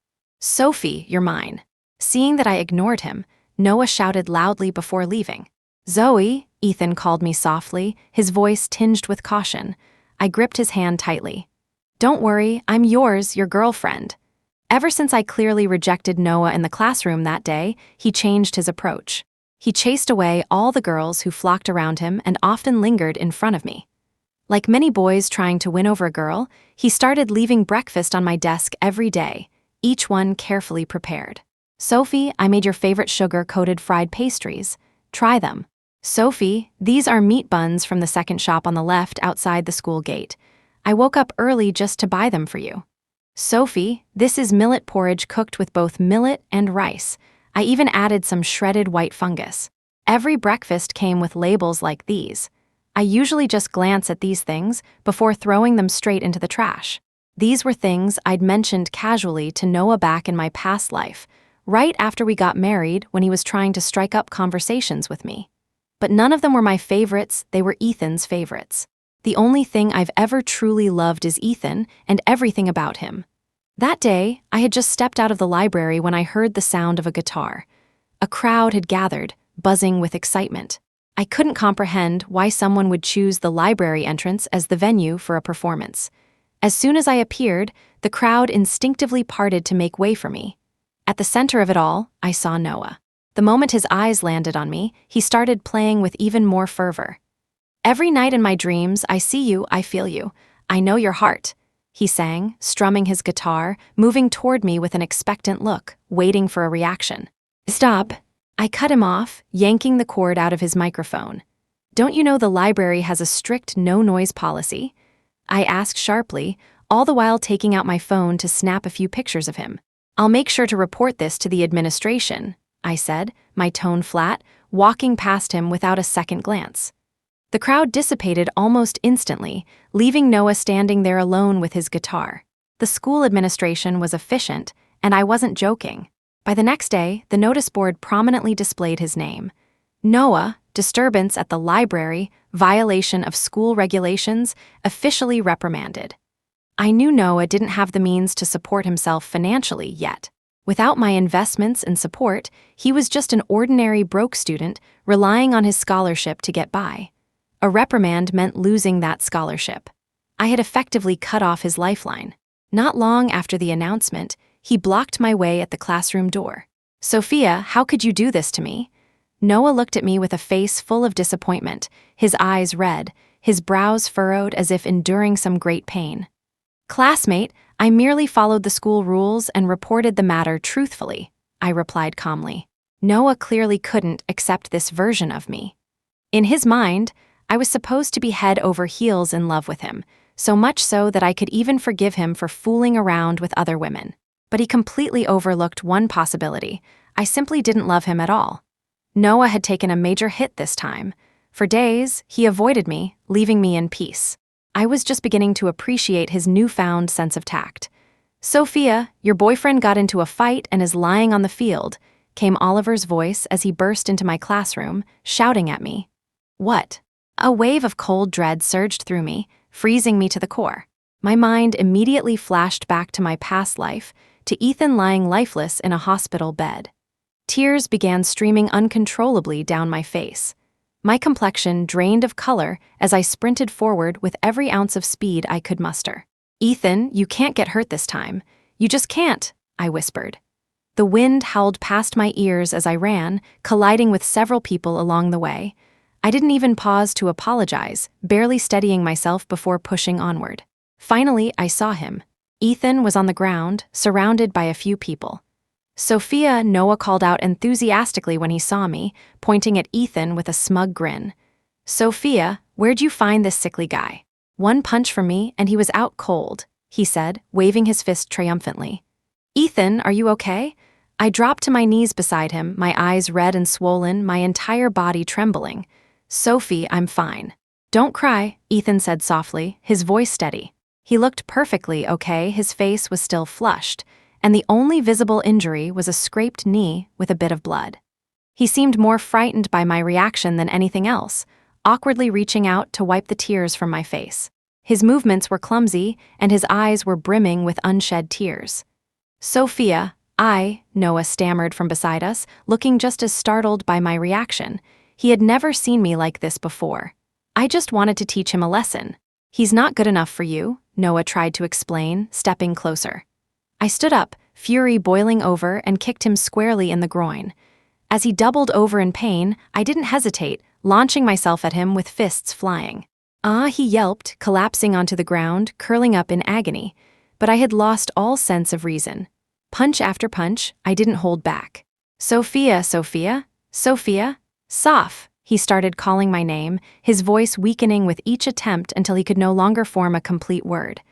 "Sophie, you're mine." Seeing that I ignored him, Noah shouted loudly before leaving. "Zoe," Ethan called me softly, his voice tinged with caution. I gripped his hand tightly. "Don't worry, I'm yours, your girlfriend." Ever since I clearly rejected Noah in the classroom that day, he changed his approach. He chased away all the girls who flocked around him and often lingered in front of me. Like many boys trying to win over a girl, he started leaving breakfast on my desk every day, each one carefully prepared. "Sophie, I made your favorite sugar-coated fried pastries. Try them." "Sophie, these are meat buns from the second shop on the left outside the school gate. I woke up early just to buy them for you." "Sophie, this is millet porridge cooked with both millet and rice. I even added some shredded white fungus." Every breakfast came with labels like these. I usually just glance at these things before throwing them straight into the trash. These were things I'd mentioned casually to Noah back in my past life, right after we got married when he was trying to strike up conversations with me. But none of them were my favorites, they were Ethan's favorites. The only thing I've ever truly loved is Ethan and everything about him. That day, I had just stepped out of the library when I heard the sound of a guitar. A crowd had gathered, buzzing with excitement. I couldn't comprehend why someone would choose the library entrance as the venue for a performance. As soon as I appeared, the crowd instinctively parted to make way for me. At the center of it all, I saw Noah. The moment his eyes landed on me, he started playing with even more fervor. "Every night in my dreams, I see you, I feel you. I know your heart," he sang, strumming his guitar, moving toward me with an expectant look, waiting for a reaction. "Stop." I cut him off, yanking the cord out of his microphone. "Don't you know the library has a strict no-noise policy?" I asked sharply, all the while taking out my phone to snap a few pictures of him. "I'll make sure to report this to the administration," I said, my tone flat, walking past him without a second glance. The crowd dissipated almost instantly, leaving Noah standing there alone with his guitar. The school administration was efficient, and I wasn't joking. By the next day, the notice board prominently displayed his name. "Noah, disturbance at the library, violation of school regulations, officially reprimanded." I knew Noah didn't have the means to support himself financially yet. Without my investments and support, he was just an ordinary broke student relying on his scholarship to get by. A reprimand meant losing that scholarship. I had effectively cut off his lifeline. Not long after the announcement, he blocked my way at the classroom door. "Sophia, how could you do this to me?" Noah looked at me with a face full of disappointment, his eyes red, his brows furrowed as if enduring some great pain. "Classmate, I merely followed the school rules and reported the matter truthfully," I replied calmly. Noah clearly couldn't accept this version of me. In his mind, I was supposed to be head over heels in love with him, so much so that I could even forgive him for fooling around with other women. But he completely overlooked one possibility. I simply didn't love him at all. Noah had taken a major hit this time. For days, he avoided me, leaving me in peace. I was just beginning to appreciate his newfound sense of tact. "Sophia, your boyfriend got into a fight and is lying on the field," came Oliver's voice as he burst into my classroom, shouting at me. "What?" A wave of cold dread surged through me, freezing me to the core. My mind immediately flashed back to my past life, to Ethan lying lifeless in a hospital bed. Tears began streaming uncontrollably down my face. My complexion drained of color as I sprinted forward with every ounce of speed I could muster. "Ethan, you can't get hurt this time. You just can't," I whispered. The wind howled past my ears as I ran, colliding with several people along the way. I didn't even pause to apologize, barely steadying myself before pushing onward. Finally, I saw him. Ethan was on the ground, surrounded by a few people. "Sophia," Noah called out enthusiastically when he saw me, pointing at Ethan with a smug grin. "Sophia, where'd you find this sickly guy? One punch from me and he was out cold," he said, waving his fist triumphantly. "Ethan, are you okay?" I dropped to my knees beside him, my eyes red and swollen, my entire body trembling. "Sophie, I'm fine." "Don't cry," Ethan said softly, his voice steady. He looked perfectly okay, his face was still flushed, and the only visible injury was a scraped knee with a bit of blood. He seemed more frightened by my reaction than anything else, awkwardly reaching out to wipe the tears from my face. His movements were clumsy, and his eyes were brimming with unshed tears. "Sophia, Noah stammered from beside us, looking just as startled by my reaction. He had never seen me like this before. "I just wanted to teach him a lesson. He's not good enough for you," Noah tried to explain, stepping closer. I stood up, fury boiling over, and kicked him squarely in the groin. As he doubled over in pain, I didn't hesitate, launching myself at him with fists flying. "Ah," he yelped, collapsing onto the ground, curling up in agony. But I had lost all sense of reason. Punch after punch, I didn't hold back. "Sophia, Sophia, Sophia, Soph," he started calling my name, his voice weakening with each attempt until he could no longer form a complete word.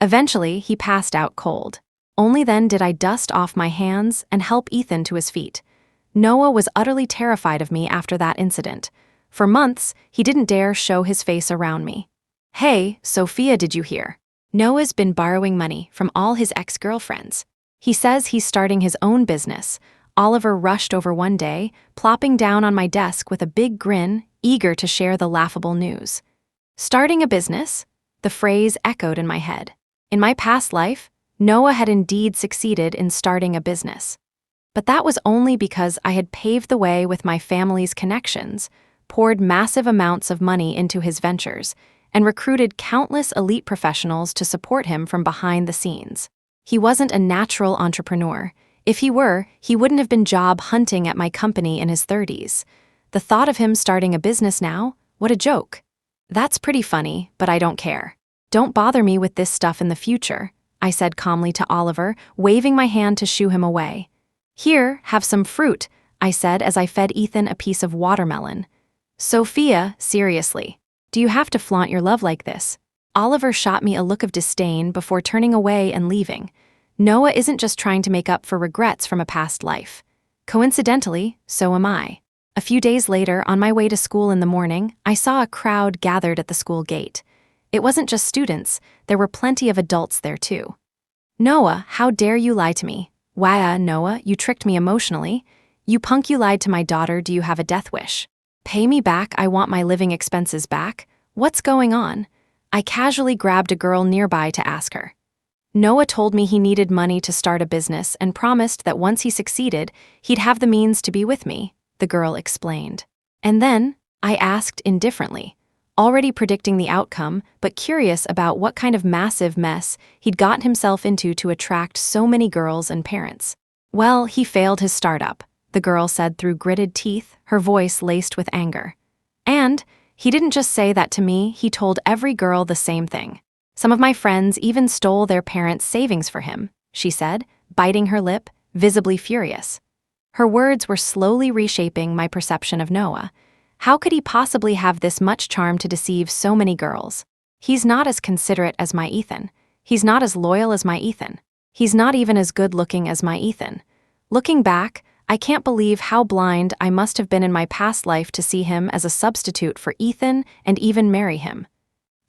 Eventually, he passed out cold. Only then did I dust off my hands and help Ethan to his feet. Noah was utterly terrified of me after that incident. For months, he didn't dare show his face around me. "Hey, Sophia, did you hear? Noah's been borrowing money from all his ex-girlfriends. He says he's starting his own business." Oliver rushed over one day, plopping down on my desk with a big grin, eager to share the laughable news. Starting a business? The phrase echoed in my head. In my past life, Noah had indeed succeeded in starting a business. But that was only because I had paved the way with my family's connections, poured massive amounts of money into his ventures, and recruited countless elite professionals to support him from behind the scenes. He wasn't a natural entrepreneur. If he were, he wouldn't have been job hunting at my company in his 30s. The thought of him starting a business now? What a joke. "That's pretty funny, but I don't care. Don't bother me with this stuff in the future," I said calmly to Oliver, waving my hand to shoo him away. "Here, have some fruit," I said as I fed Ethan a piece of watermelon. "Sophia, seriously, do you have to flaunt your love like this?" Oliver shot me a look of disdain before turning away and leaving. Noah isn't just trying to make up for regrets from a past life. Coincidentally, so am I. A few days later, on my way to school in the morning, I saw a crowd gathered at the school gate. It wasn't just students, there were plenty of adults there too. "Noah, how dare you lie to me? Wah, Noah, you tricked me emotionally. You punk, you lied to my daughter. Do you have a death wish? Pay me back, I want my living expenses back. What's going on?" I casually grabbed a girl nearby to ask her. Noah told me he needed money to start a business and promised that once he succeeded, he'd have the means to be with me, the girl explained. And then, I asked indifferently, already predicting the outcome, but curious about what kind of massive mess he'd gotten himself into to attract so many girls and parents. "Well, he failed his startup," the girl said through gritted teeth, her voice laced with anger. "And he didn't just say that to me, he told every girl the same thing. Some of my friends even stole their parents' savings for him," she said, biting her lip, visibly furious. Her words were slowly reshaping my perception of Noah. How could he possibly have this much charm to deceive so many girls? He's not as considerate as my Ethan. He's not as loyal as my Ethan. He's not even as good-looking as my Ethan. Looking back, I can't believe how blind I must have been in my past life to see him as a substitute for Ethan and even marry him.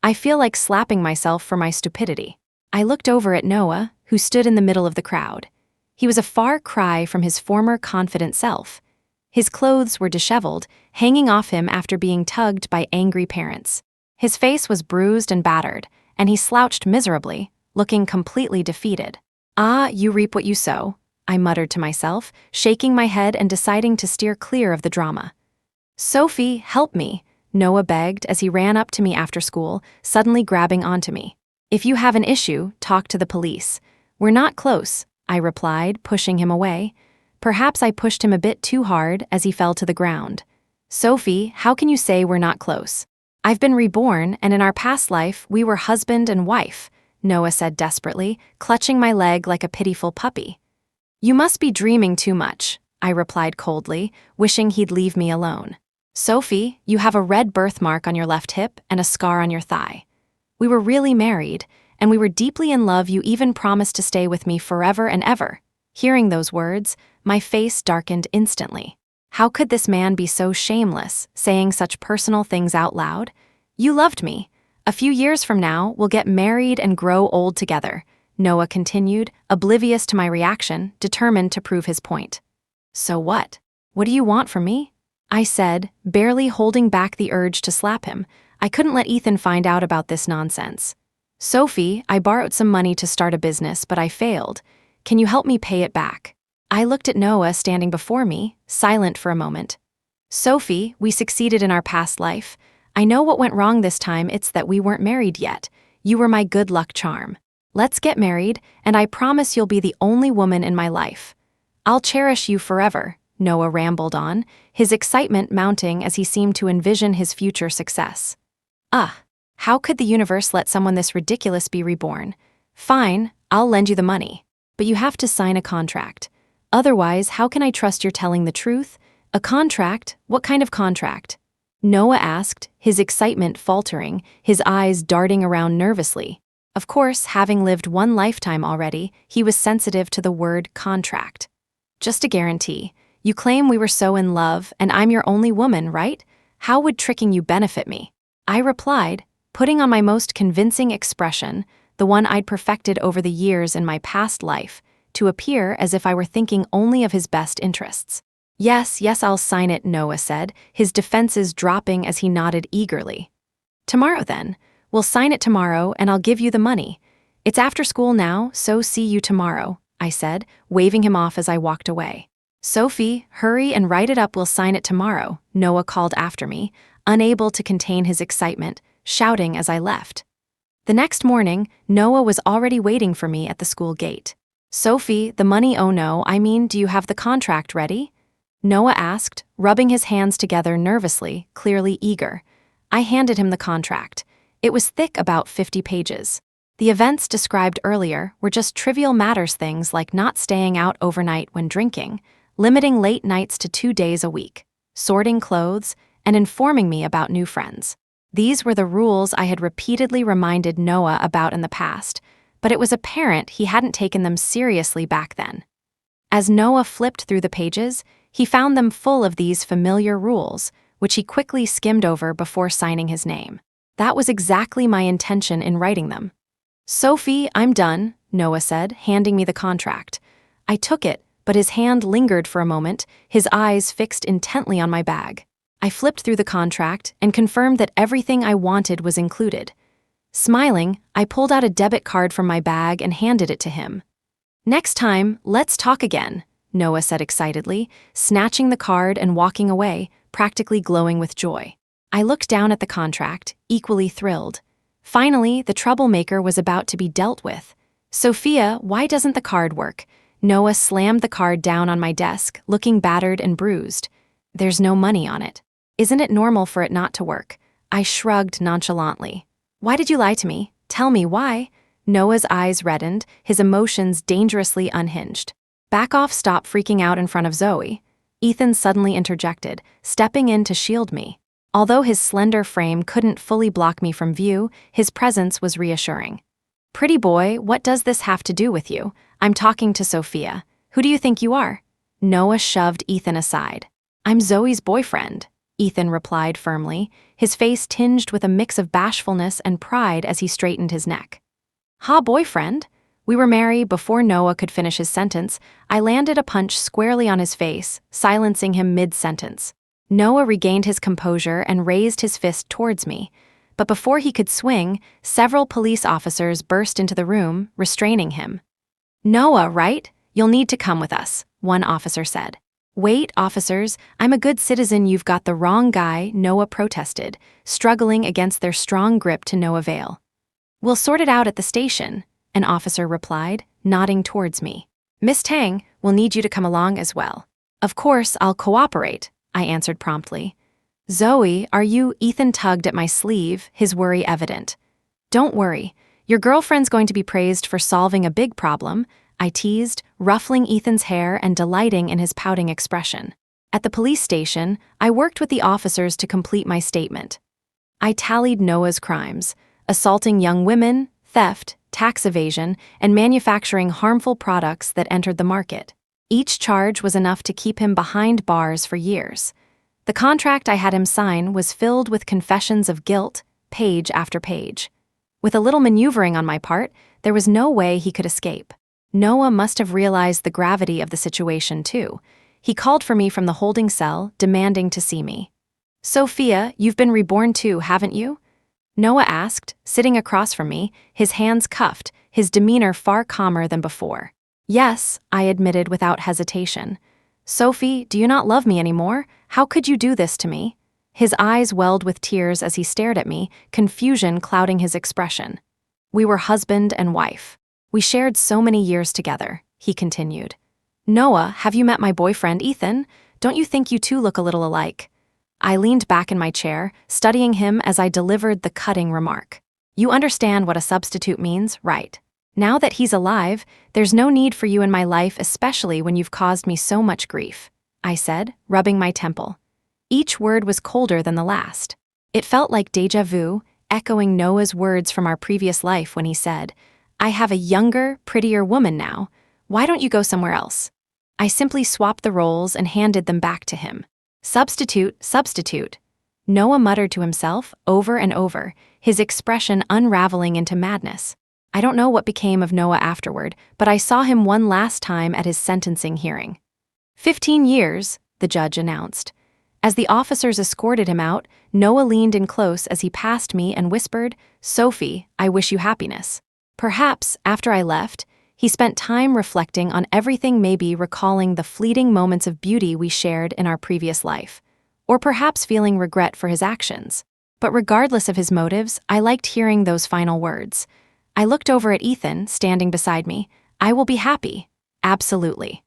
I feel like slapping myself for my stupidity. I looked over at Noah, who stood in the middle of the crowd. He was a far cry from his former confident self. His clothes were disheveled, hanging off him after being tugged by angry parents. His face was bruised and battered, and he slouched miserably, looking completely defeated. "Ah, you reap what you sow," I muttered to myself, shaking my head and deciding to steer clear of the drama. "Sophie, help me," Noah begged as he ran up to me after school, suddenly grabbing onto me. "If you have an issue, talk to the police." "We're not close," I replied, pushing him away. Perhaps I pushed him a bit too hard as he fell to the ground. "Sophie, how can you say we're not close? I've been reborn, and in our past life, we were husband and wife," Noah said desperately, clutching my leg like a pitiful puppy. "You must be dreaming too much," I replied coldly, wishing he'd leave me alone. "Sophie, you have a red birthmark on your left hip and a scar on your thigh. We were really married, and we were deeply in love. You even promised to stay with me forever and ever." Hearing those words, my face darkened instantly. How could this man be so shameless, saying such personal things out loud? "You loved me. A few years from now, we'll get married and grow old together," Noah continued, oblivious to my reaction, determined to prove his point. "So what? What do you want from me?" I said, barely holding back the urge to slap him. I couldn't let Ethan find out about this nonsense. "Sophie, I borrowed some money to start a business, but I failed. Can you help me pay it back?" I looked at Noah standing before me, silent for a moment. "Sophie, we succeeded in our past life. I know what went wrong this time. It's that we weren't married yet. You were my good luck charm. Let's get married, and I promise you'll be the only woman in my life. I'll cherish you forever," Noah rambled on, his excitement mounting as he seemed to envision his future success. How could the universe let someone this ridiculous be reborn? "Fine, I'll lend you the money. But you have to sign a contract. Otherwise, how can I trust you're telling the truth?" "A contract? What kind of contract?" Noah asked, his excitement faltering, his eyes darting around nervously. Of course, having lived one lifetime already, he was sensitive to the word contract. "Just a guarantee. You claim we were so in love, and I'm your only woman, right? How would tricking you benefit me?" I replied, putting on my most convincing expression, the one I'd perfected over the years in my past life, to appear as if I were thinking only of his best interests. Yes, I'll sign it," Noah said, his defenses dropping as he nodded eagerly. "Tomorrow then. We'll sign it tomorrow, and I'll give you the money. It's after school now, so see you tomorrow," I said, waving him off as I walked away. "Sophie, hurry and write it up. We'll sign it tomorrow," Noah called after me, unable to contain his excitement, shouting as I left. The next morning, Noah was already waiting for me at the school gate. "Sophie, the money? Oh no, I mean, do you have the contract ready?" Noah asked, rubbing his hands together nervously, clearly eager. I handed him the contract. It was thick, about 50 pages. The events described earlier were just trivial matters, things like not staying out overnight when drinking, limiting late nights to 2 days a week, sorting clothes, and informing me about new friends. These were the rules I had repeatedly reminded Noah about in the past, but it was apparent he hadn't taken them seriously back then. As Noah flipped through the pages, he found them full of these familiar rules, which he quickly skimmed over before signing his name. That was exactly my intention in writing them. "Sophie, I'm done," Noah said, handing me the contract. I took it, but his hand lingered for a moment, his eyes fixed intently on my bag. I flipped through the contract and confirmed that everything I wanted was included. Smiling, I pulled out a debit card from my bag and handed it to him. "Next time, let's talk again," Noah said excitedly, snatching the card and walking away, practically glowing with joy. I looked down at the contract, equally thrilled. Finally, the troublemaker was about to be dealt with. "Sophia, why doesn't the card work?" Noah slammed the card down on my desk, looking battered and bruised. "There's no money on it. Isn't it normal for it not to work?" I shrugged nonchalantly. "Why did you lie to me? Tell me why." Noah's eyes reddened, his emotions dangerously unhinged. "Back off, stop freaking out in front of Zoe." Ethan suddenly interjected, stepping in to shield me. Although his slender frame couldn't fully block me from view, his presence was reassuring. "Pretty boy, what does this have to do with you? I'm talking to Sophia. Who do you think you are?" Noah shoved Ethan aside. "I'm Zoe's boyfriend," Ethan replied firmly, his face tinged with a mix of bashfulness and pride as he straightened his neck. "Ha, boyfriend?" We were married. Before Noah could finish his sentence, I landed a punch squarely on his face, silencing him mid-sentence. Noah regained his composure and raised his fist towards me. but before he could swing, several police officers burst into the room, restraining him. "Noah, right? You'll need to come with us," one officer said. "Wait, officers, I'm a good citizen, you've got the wrong guy," Noah protested, struggling against their strong grip to no avail. "We'll sort it out at the station," an officer replied, nodding towards me. "Miss Tang, we'll need you to come along as well." "Of course, I'll cooperate," I answered promptly. "Zoe, are you?" Ethan tugged at my sleeve, his worry evident. "Don't worry, your girlfriend's going to be praised for solving a big problem," I teased, ruffling Ethan's hair and delighting in his pouting expression. At the police station, I worked with the officers to complete my statement. I tallied Noah's crimes: assaulting young women, theft, tax evasion, and manufacturing harmful products that entered the market. Each charge was enough to keep him behind bars for years. The contract I had him sign was filled with confessions of guilt, page after page. With a little maneuvering on my part, there was no way he could escape. Noah must have realized the gravity of the situation, too. He called for me from the holding cell, demanding to see me. "Sophia, you've been reborn too, haven't you?" Noah asked, sitting across from me, his hands cuffed, his demeanor far calmer than before. "Yes," I admitted without hesitation. "Sophie, do you not love me anymore? How could you do this to me?" His eyes welled with tears as he stared at me, confusion clouding his expression. "We were husband and wife. We shared so many years together," he continued. "Noah, have you met my boyfriend, Ethan? Don't you think you two look a little alike?" I leaned back in my chair, studying him as I delivered the cutting remark. "You understand what a substitute means, right? Now that he's alive, there's no need for you in my life, especially when you've caused me so much grief," I said, rubbing my temple. Each word was colder than the last. It felt like déjà vu, echoing Noah's words from our previous life when he said, "I have a younger, prettier woman now. Why don't you go somewhere else?" I simply swapped the roles and handed them back to him. "Substitute, substitute," Noah muttered to himself over and over, his expression unraveling into madness. I don't know what became of Noah afterward, but I saw him one last time at his sentencing hearing. 15 years, the judge announced. As the officers escorted him out, Noah leaned in close as he passed me and whispered, "Sophie, I wish you happiness." Perhaps, after I left, he spent time reflecting on everything, maybe recalling the fleeting moments of beauty we shared in our previous life, or perhaps feeling regret for his actions. But regardless of his motives, I liked hearing those final words. I looked over at Ethan, standing beside me. "I will be happy. Absolutely."